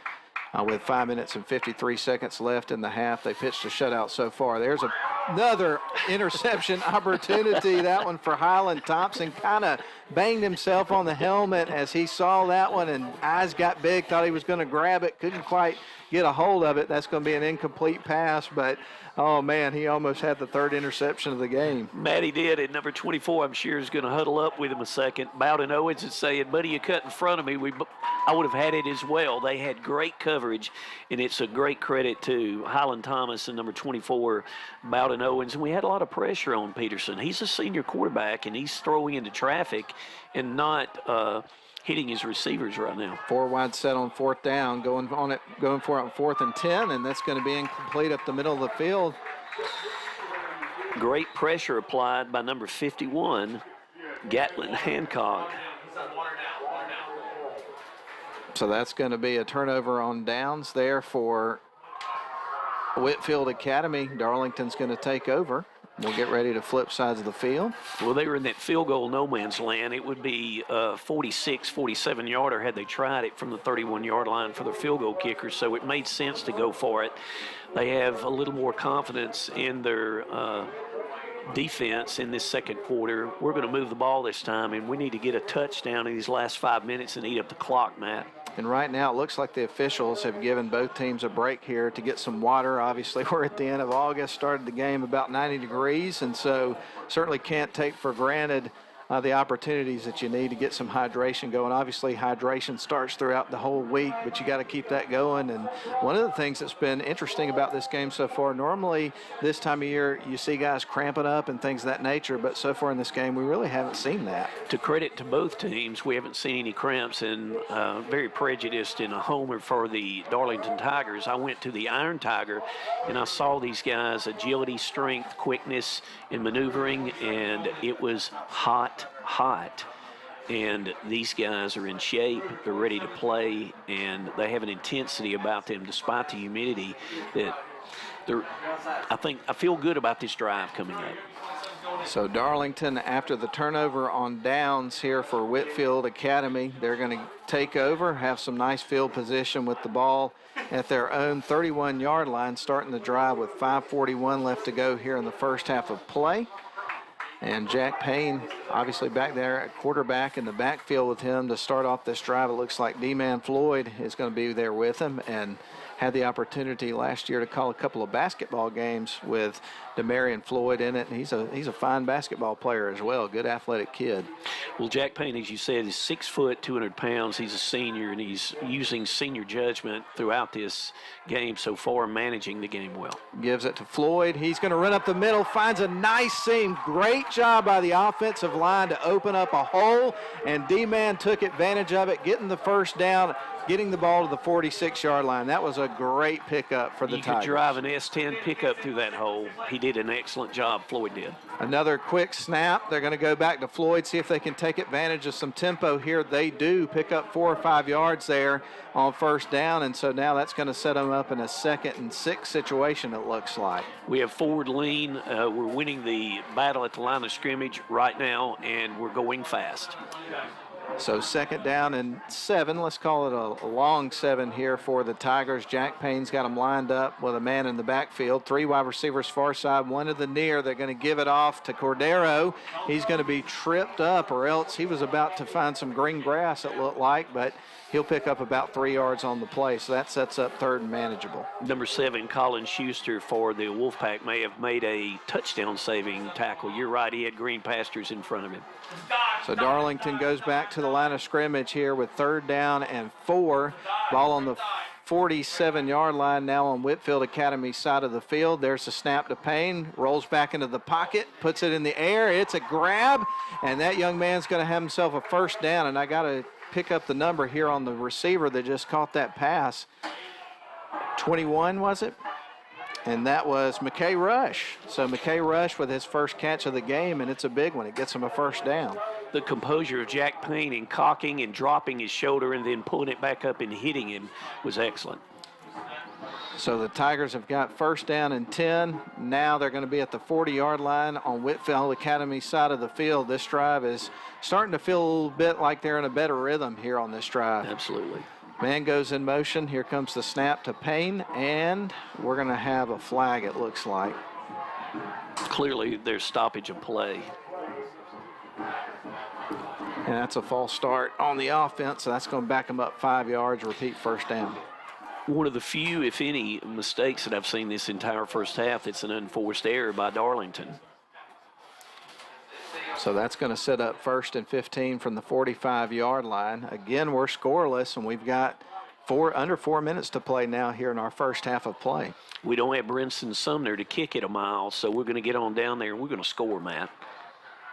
With 5 minutes and 53 seconds left in the half, they pitched a shutout so far. There's another interception opportunity. That one for Highland. Thompson kind of banged himself on the helmet as he saw that one, and eyes got big, thought he was going to grab it, couldn't quite get a hold of it. That's going to be an incomplete pass, but oh man, he almost had the 3rd interception of the game. Matty did, and number 24, I'm sure, is going to huddle up with him a second. Bowden Owens is saying, buddy, you cut in front of me. I would have had it as well. They had great coverage, and it's a great credit to Highland Thomas and number 24, Bowden Owens. And we had a lot of pressure on Peterson. He's a senior quarterback, and he's throwing into traffic and not hitting his receivers right now. 4 wide set on 4th down, going for it on 4th and 10, and that's going to be incomplete up the middle of the field. Great pressure applied by number 51, Gatlin Hancock. So that's going to be a turnover on downs there for Whitfield Academy. Darlington's going to take over. We'll get ready to flip sides of the field. Well, they were in that field goal no man's land. It would be a 46, 47-yarder had they tried it from the 31-yard line for the field goal kicker, so it made sense to go for it. They have a little more confidence in their defense in this second quarter. We're going to move the ball this time, and we need to get a touchdown in these last 5 minutes and eat up the clock, Matt. And right now it looks like the officials have given both teams a break here to get some water. Obviously, we're at the end of August, started the game about 90 degrees, and so certainly can't take for granted the opportunities that you need to get some hydration going. Obviously, hydration starts throughout the whole week, but you got to keep that going. And one of the things that's been interesting about this game so far, normally this time of year you see guys cramping up and things of that nature, but so far in this game we really haven't seen that. To credit to both teams, we haven't seen any cramps, and very prejudiced in a homer for the Darlington Tigers. I went to the Iron Tiger and I saw these guys' agility, strength, quickness, and maneuvering, and it was hot. And ththese guys are in shape, they're ready to play, and they have an intensity about them despite the humidity that I feel good about this drive coming up. So Darlington, after the turnover on downs here for Whitfield Academy, they're going to take over, have some nice field position with the ball at their own 31-yard line, starting the drive with 5:41 left to go here in the first half of play. And Jack Payne, obviously back there at quarterback in the backfield with him to start off this drive. It looks like D-Man Floyd is going to be there with him, and had the opportunity last year to call a couple of basketball games with DeMarion Floyd in it. And he's a fine basketball player as well, good athletic kid. Well, Jack Payne, as you said, is 6 foot, 200 pounds. He's a senior, and he's using senior judgment throughout this game so far, managing the game well. Gives it to Floyd. He's going to run up the middle, finds a nice seam. Great job by the offensive line to open up a hole, and D-Man took advantage of it, getting the first down, getting the ball to the 46-yard line. That was a great pickup for the Tigers. You could drive an S10 pickup through that hole. He did an excellent job, Floyd did. Another quick snap. They're going to go back to Floyd, see if they can take advantage of some tempo here. They do pick up 4 or 5 yards there on first down, and so now that's going to set them up in a 2nd and 6 situation, it looks like. We have forward lean. We're winning the battle at the line of scrimmage right now, and we're going fast. So 2nd down and 7. Let's call it a long 7 here for the Tigers. Jack Payne's got them lined up with a man in the backfield. 3 wide receivers far side, 1 to the near. They're going to give it off to Cordero. He's going to be tripped up, or else he was about to find some green grass, it looked like, but he'll pick up about 3 yards on the play, so that sets up 3rd and manageable. Number 7, Colin Schuster for the Wolfpack may have made a touchdown-saving tackle. You're right, he had green pastures in front of him. So Darlington goes back to the line of scrimmage here with 3rd down and 4. Ball on the 47-yard line now on Whitfield Academy side of the field. There's the snap to Payne, rolls back into the pocket, puts it in the air. It's a grab, and that young man's going to have himself a first down, and I got to pick up the number here on the receiver that just caught that pass. 21, was it? And that was McKay Rush. So McKay Rush with his first catch of the game, and it's a big one. It gets him a first down. The composure of Jack Payne in cocking and dropping his shoulder and then pulling it back up and hitting him was excellent. So the Tigers have got first down and 10. Now they're going to be at the 40-yard line on Whitfield Academy side of the field. This drive is starting to feel a little bit like they're in a better rhythm here on this drive. Absolutely. Man goes in motion. Here comes the snap to Payne, and we're going to have a flag, it looks like. Clearly, there's stoppage of play. And that's a false start on the offense, so that's going to back them up 5 yards, repeat first down. One of the few, if any, mistakes that I've seen this entire first half that's an unforced error by Darlington. So that's going to set up 1st and 15 from the 45-yard line. Again, we're scoreless, and we've got under 4 minutes to play now here in our first half of play. We don't have Brinson Sumner to kick it a mile, so we're going to get on down there and we're going to score, Matt.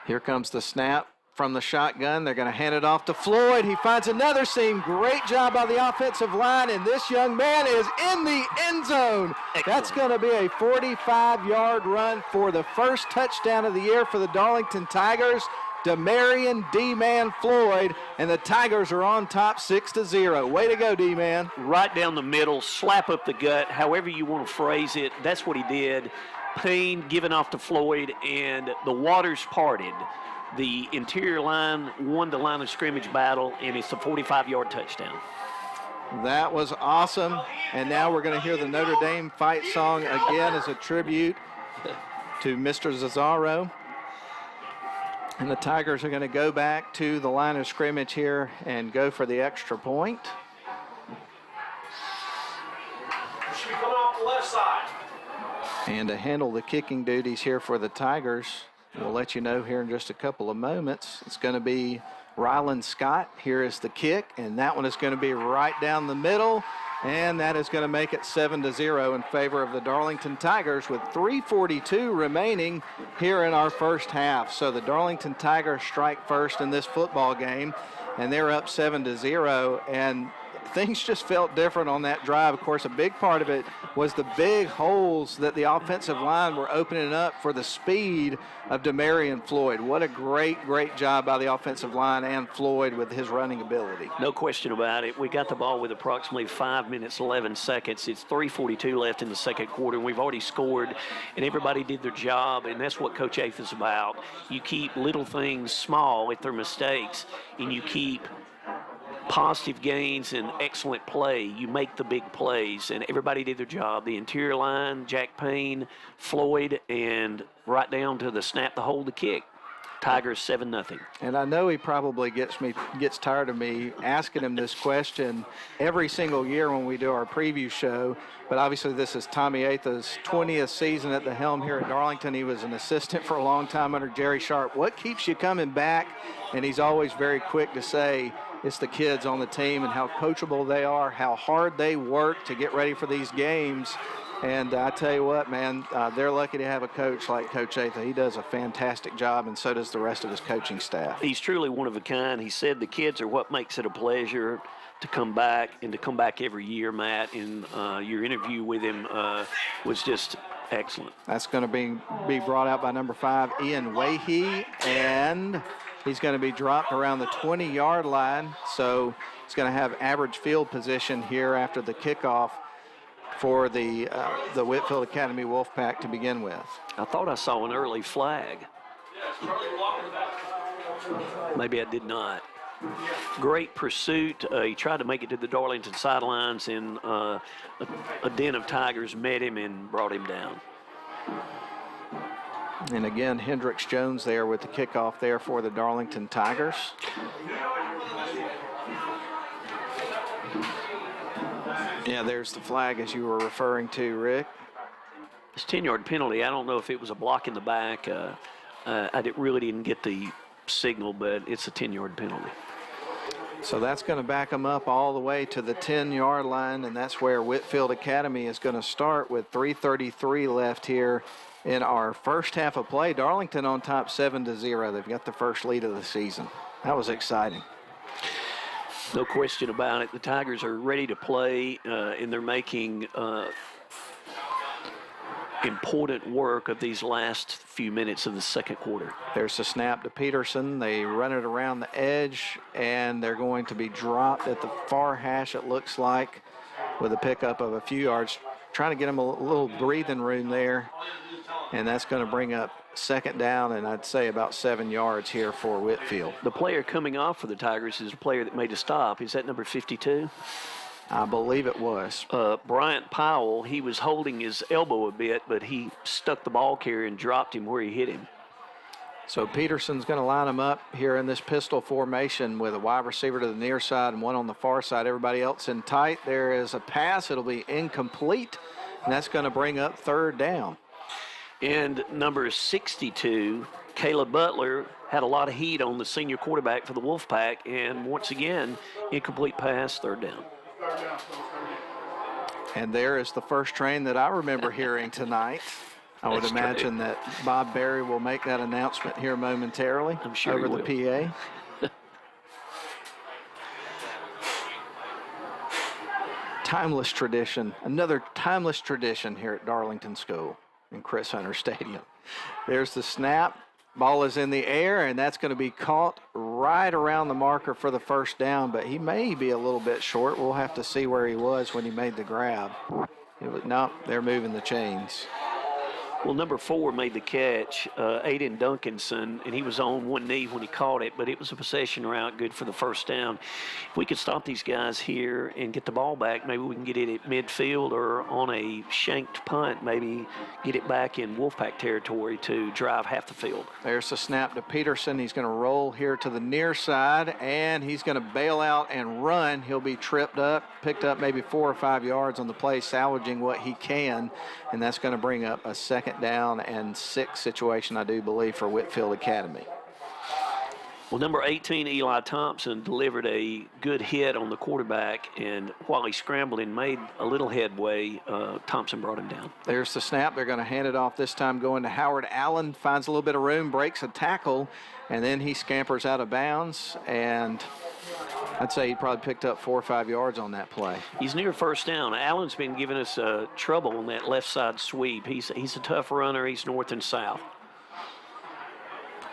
Here comes the snap from the shotgun. They're going to hand it off to Floyd. He finds another seam. Great job by the offensive line, and this young man is in the end zone. Excellent. That's going to be a 45-yard run for the first touchdown of the year for the Darlington Tigers. Demarion D-Man Floyd, and the Tigers are on top 6-0. Way to go, D-Man. Right down the middle, slap up the gut, however you want to phrase it. That's what he did. Payne giving off to Floyd, and the waters parted. The interior line won the line of scrimmage battle, and it's a 45-yard touchdown. That was awesome. And now we're going to hear the Notre Dame fight song again as a tribute to Mr. Zazzaro. And the Tigers are going to go back to the line of scrimmage here and go for the extra point. Should be coming off the left side. And to handle the kicking duties here for the Tigers, we'll let you know here in just a couple of moments. It's going to be Ryland Scott. Here is the kick, and that one is going to be right down the middle, and that is going to make it 7-0 in favor of the Darlington Tigers with 3:42 remaining here in our first half. So the Darlington Tigers strike first in this football game, and they're up 7-0, and things just felt different on that drive. Of course, a big part of it was the big holes that the offensive line were opening up for the speed of Demarion Floyd. What a great job by the offensive line and Floyd with his running ability. No question about it. We got the ball with approximately 5 minutes, 11 seconds. It's 3:42 left in the second quarter, and we've already scored, and everybody did their job, and that's what Coach Ath is about. You keep little things small if they're mistakes, and you keep positive gains and excellent play. You make the big plays, and everybody did their job. The interior line, Jack Payne, Floyd, and right down to the snap, the hold, the kick. Tigers 7-0. And I know he probably gets tired of me asking him this question every single year when we do our preview show, but obviously this is Tommy Atha's 20th season at the helm here at Darlington. He was an assistant for a long time under Jerry Sharp. What keeps you coming back? And he's always very quick to say it's the kids on the team and how coachable they are, how hard they work to get ready for these games. And I tell you what, man, they're lucky to have a coach like Coach Atha. He does a fantastic job, and so does the rest of his coaching staff. He's truly one of a kind. He said the kids are what makes it a pleasure to come back, and to come back every year, Matt. And your interview with him was just excellent. That's going to be brought out by number 5, Ian Wahey, and he's going to be dropped around the 20-yard line. So he's going to have average field position here after the kickoff for the Whitfield Academy Wolfpack to begin with. I thought I saw an early flag. Maybe I did not. Great pursuit. He tried to make it to the Darlington sidelines, and a den of Tigers met him and brought him down. And again, Hendricks Jones there with the kickoff there for the Darlington Tigers. Yeah, there's the flag as you were referring to, Rick. It's 10-yard penalty. I don't know if it was a block in the back. I really didn't get the signal, but it's a 10-yard penalty. So that's going to back them up all the way to the 10-yard line, and that's where Whitfield Academy is going to start with 3:33 left here in our first half of play. Darlington on top 7-0. They've got the first lead of the season. That was exciting. No question about it. The Tigers are ready to play, and they're making important work of these last few minutes of the second quarter. There's the snap to Peterson. They run it around the edge, and they're going to be dropped at the far hash, it looks like, with a pickup of a few yards, trying to get them a little breathing room there. And that's going to bring up second down, and I'd say about 7 yards here for Whitfield. The player coming off for the Tigers is a player that made a stop. Is that number 52? I believe it was. Bryant Powell, he was holding his elbow a bit, but he stuck the ball carrier and dropped him where he hit him. So Peterson's going to line them up here in this pistol formation with a wide receiver to the near side and one on the far side. Everybody else in tight. There is a pass. It'll be incomplete, and that's going to bring up third down. And number 62, Caleb Butler, had a lot of heat on the senior quarterback for the Wolfpack, and once again, incomplete pass, third down. And there is the first train that I remember hearing tonight. I would imagine that Bob Berry will make that announcement here momentarily. I'm sure over he will. the PA. Timeless tradition, another timeless tradition here at Darlington School in Chris Hunter Stadium. There's the snap. Ball is in the air, and that's going to be caught right around the marker for the first down, but he may be a little bit short. We'll have to see where he was when he made the grab. No, they're moving the chains. Well, number 4 made the catch, Aiden Duncanson, and he was on one knee when he caught it, but it was a possession route, good for the first down. If we could stop these guys here and get the ball back, maybe we can get it at midfield or on a shanked punt, maybe get it back in Wolfpack territory to drive half the field. There's the snap to Peterson. He's going to roll here to the near side, and he's going to bail out and run. He'll be tripped up, picked up maybe 4 or 5 yards on the play, salvaging what he can, and that's going to bring up a second down and 6 situation, I do believe, for Whitfield Academy. Well, number 18, Eli Thompson, delivered a good hit on the quarterback, and while he scrambled and made a little headway, Thompson brought him down. There's the snap. They're going to hand it off this time, going to Howard Allen, finds a little bit of room, breaks a tackle, and then he scampers out of bounds, and I'd say he probably picked up 4 or 5 yards on that play. He's near first down. Allen's been giving us trouble on that left side sweep. He's a tough runner. He's north and south.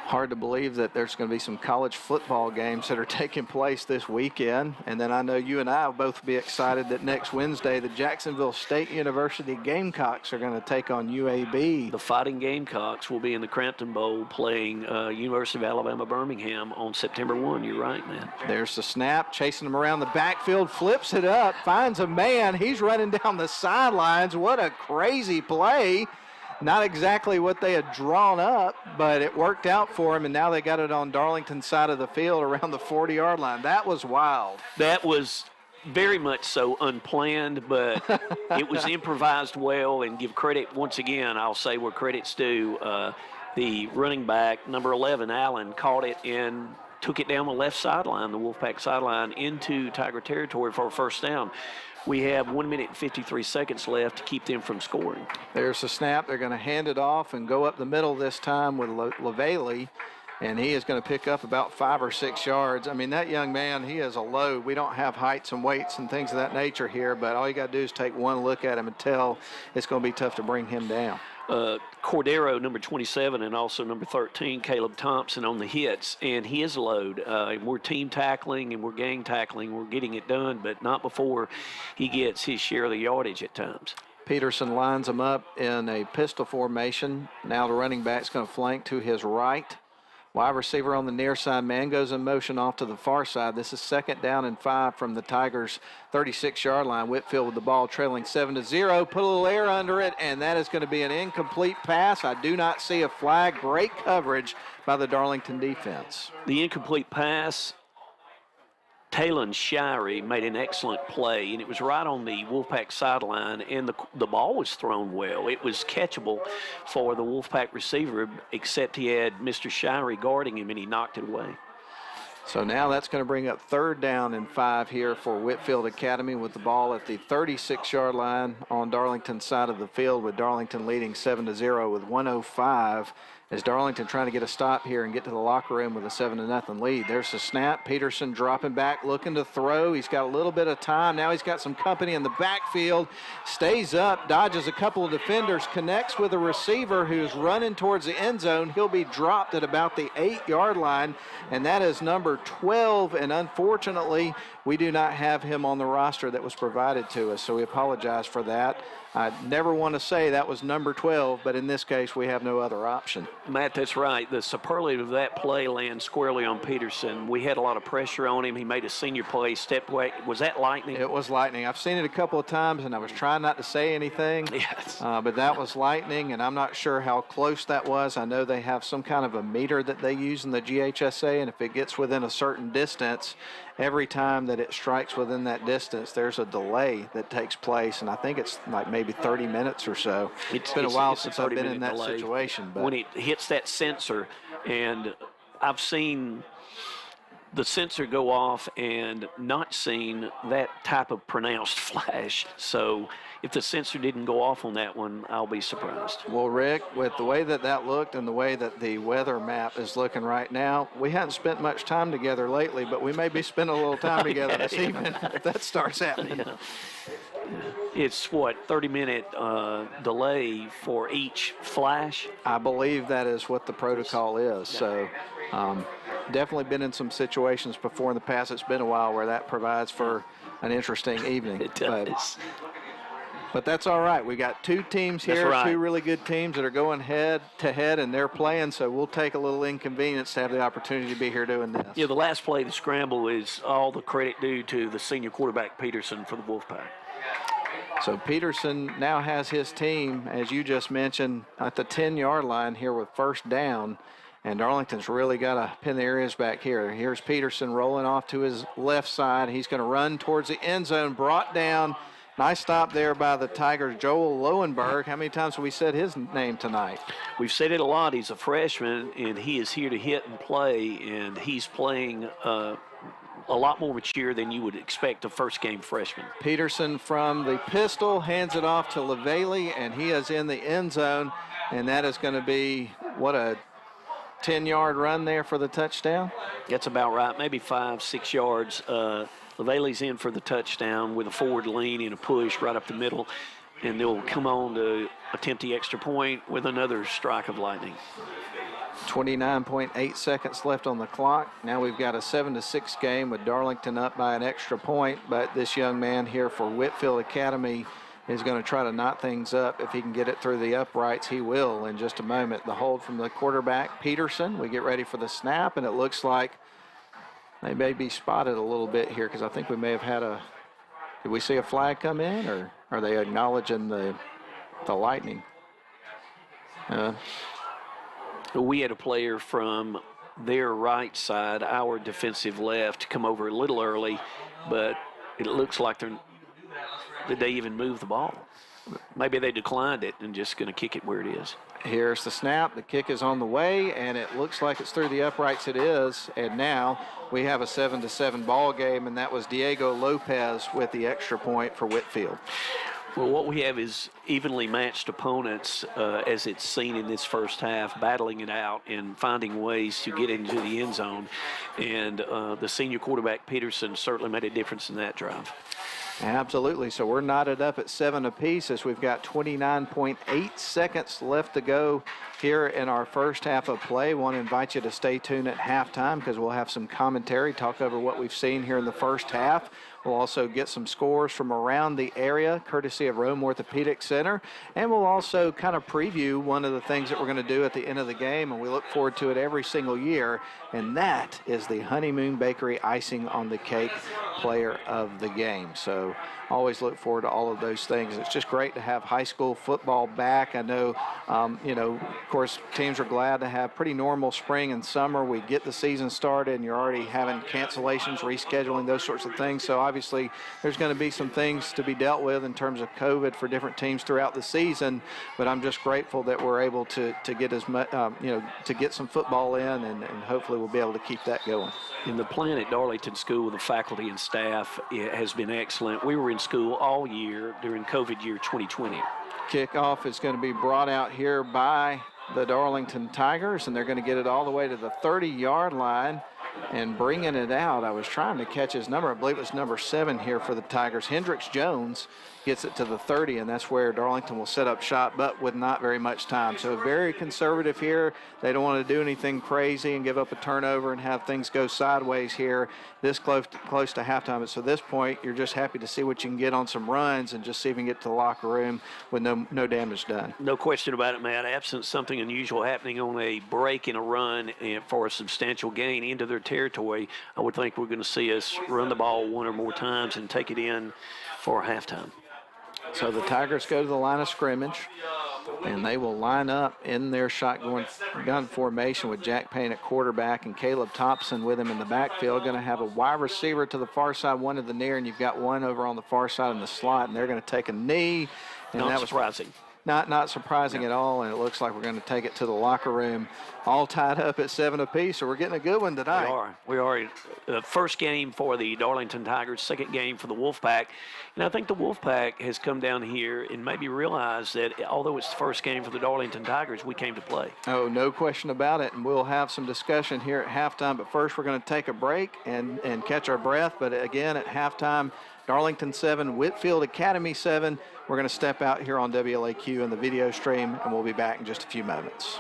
Hard to believe that there's going to be some college football games that are taking place this weekend. And then I know you and I will both be excited that next Wednesday the Jacksonville State University Gamecocks are going to take on UAB. The Fighting Gamecocks will be in the Crampton Bowl playing University of Alabama Birmingham on September 1. You're right, man. There's the snap, chasing him around the backfield, flips it up, finds a man. He's running down the sidelines. What a crazy play. Not exactly what they had drawn up, but it worked out for him, and now they got it on Darlington's side of the field around the 40-yard line. That was wild. That was very much so unplanned, but it was improvised well, and give credit once again, I'll say where credit's due. The running back, number 11, Allen, caught it and took it down the left sideline, the Wolfpack sideline, into Tiger territory for a first down. We have 1 minute and 53 seconds left to keep them from scoring. There's the snap. They're going to hand it off and go up the middle this time with LaValey, and he is going to pick up about 5 or 6 yards. I mean, that young man, he is a load. We don't have heights and weights and things of that nature here, but all you got to do is take one look at him and tell it's going to be tough to bring him down. Cordero, number 27, and also number 13, Caleb Thompson on the hits, and his load. We're team tackling and we're gang tackling. We're getting it done, but not before he gets his share of the yardage at times. Peterson lines them up in a pistol formation. Now the running back's going to flank to his right. Wide receiver on the near side, man goes in motion off to the far side. This is second down and 5 from the Tigers' 36-yard line. Whitfield with the ball trailing 7-0. Put a little air under it, and that is going to be an incomplete pass. I do not see a flag. Great coverage by the Darlington defense. The incomplete pass, Talon Shirey made an excellent play, and it was right on the Wolfpack sideline, and the ball was thrown well. It was catchable for the Wolfpack receiver, except he had Mr. Shirey guarding him, and he knocked it away. So now that's going to bring up 3rd down and 5 here for Whitfield Academy with the ball at the 36-yard line on Darlington's side of the field, with Darlington leading 7-0 with 1:05 as Darlington trying to get a stop here and get to the locker room with a 7-0 lead. There's the snap. Peterson dropping back, looking to throw. He's got a little bit of time. Now he's got some company in the backfield. Stays up, dodges a couple of defenders, connects with a receiver who's running towards the end zone. He'll be dropped at about the 8-yard line, and that is number 12. And unfortunately, we do not have him on the roster that was provided to us, so we apologize for that. I never want to say that was number 12, but in this case, we have no other option. Matt, that's right. The superlative of that play lands squarely on Peterson. We had a lot of pressure on him. He made a senior play, stepped away. Was that lightning? It was lightning. I've seen it a couple of times, and I was trying not to say anything. Yes. But that was lightning, and I'm not sure how close that was. I know they have some kind of a meter that they use in the GHSA, and if it gets within a certain distance, every time that it strikes within that distance, there's a delay that takes place, and I think it's like maybe 30 minutes or so. It's been a while since I've been in that situation. But when it hits that sensor, and I've seen the sensor go off and not seen that type of pronounced flash. So if the sensor didn't go off on that one, I'll be surprised. Well, Rick, with the way that that looked and the way that the weather map is looking right now, we hadn't spent much time together lately, but we may be spending a little time together this evening if that starts happening. Yeah. It's what, 30-minute delay for each flash? I believe that is what the protocol is. So definitely been in some situations before in the past. It's been a while where that provides for an interesting evening. It does. But that's all right. We got 2 teams here, That's right. 2 really good teams that are going head to head, and they're playing, so we'll take a little inconvenience to have the opportunity to be here doing this. Yeah, the last play, the scramble, is all the credit due to the senior quarterback, Peterson, for the Wolfpack. So Peterson now has his team, as you just mentioned, at the 10-yard line here with 1st down. And Darlington's really got to pin the ears back here. Here's Peterson rolling off to his left side. He's going to run towards the end zone, brought down. Nice stop there by the Tigers, Joel Lowenberg. How many times have we said his name tonight? We've said it a lot. He's a freshman, and he is here to hit and play, and he's playing a lot more mature than you would expect a first-game freshman. Peterson from the pistol hands it off to LaValle, and he is in the end zone, and that is going to be, what, a 10-yard run there for the touchdown? That's about right, maybe 5-6 yards. LaValle's in for the touchdown with a forward lean and a push right up the middle, and they'll come on to attempt the extra point with another strike of lightning. 29.8 seconds left on the clock. Now we've got a 7-6 game with Darlington up by an extra point, but this young man here for Whitfield Academy is going to try to knot things up. If he can get it through the uprights, he will in just a moment. The hold from the quarterback, Peterson. We get ready for the snap, and it looks like they may be spotted a little bit here because I think we may have had a – did we see a flag come in, or are they acknowledging the lightning? We had a player from their right side, our defensive left, come over a little early, but it looks like did they even move the ball? Maybe they declined it and just going to kick it where it is. Here's the snap. The kick is on the way, and it looks like it's through the uprights. It is, and now we have a 7-7 ball game, and that was Diego Lopez with the extra point for Whitfield. Well, what we have is evenly matched opponents, as it's seen in this first half, battling it out and finding ways to get into the end zone. And the senior quarterback, Peterson, certainly made a difference in that drive. Absolutely. So we're knotted up at 7 apiece as we've got 29.8 seconds left to go here in our first half of play. Want to invite you to stay tuned at halftime because we'll have some commentary, talk over what we've seen here in the first half. We'll also get some scores from around the area, courtesy of Rome Orthopedic Center. And we'll also kind of preview one of the things that we're going to do at the end of the game, and we look forward to it every single year, and that is the Honeymoon Bakery icing on the cake player of the game. So always look forward to all of those things. It's just great to have high school football back. I know, of course, teams are glad to have pretty normal spring and summer. We get the season started, and you're already having cancellations, rescheduling, those sorts of things. So obviously there's going to be some things to be dealt with in terms of COVID for different teams throughout the season, but I'm just grateful that we're able to get as much, to get some football in, and hopefully we'll be able to keep that going. And the plan at Darlington School, the faculty and staff, has been excellent. We were in school all year during COVID year 2020. Kickoff is going to be brought out here by the Darlington Tigers, and they're going to get it all the way to the 30-yard line and bringing it out. I was trying to catch his number. I believe it was number 7 here for the Tigers. Hendricks Jones gets it to the 30, and that's where Darlington will set up shop, but with not very much time. So very conservative here. They don't want to do anything crazy and give up a turnover and have things go sideways here this close to halftime. So at this point, you're just happy to see what you can get on some runs and just see if you can get to the locker room with no damage done. No question about it, Matt. Absent something unusual happening on a break in a run and for a substantial gain into their territory, I would think we're going to see us run the ball one or more times and take it in for halftime. So the Tigers go to the line of scrimmage, and they will line up in their shotgun gun formation with Jack Payne at quarterback and Caleb Thompson with him in the backfield. Going to have a wide receiver to the far side, one to the near, and you've got one over on the far side in the slot, and they're going to take a knee. And Not surprising. Not surprising at all, and it looks like we're going to take it to the locker room, all tied up at 7 apiece, so we're getting a good one tonight. We are. First game for the Darlington Tigers, second game for the Wolfpack. And I think the Wolfpack has come down here and maybe realized that although it's the first game for the Darlington Tigers, we came to play. Oh, no question about it, and we'll have some discussion here at halftime, but first we're going to take a break and catch our breath. But again, at halftime, Darlington 7, Whitfield Academy 7. We're going to step out here on WLAQ in the video stream, and we'll be back in just a few moments.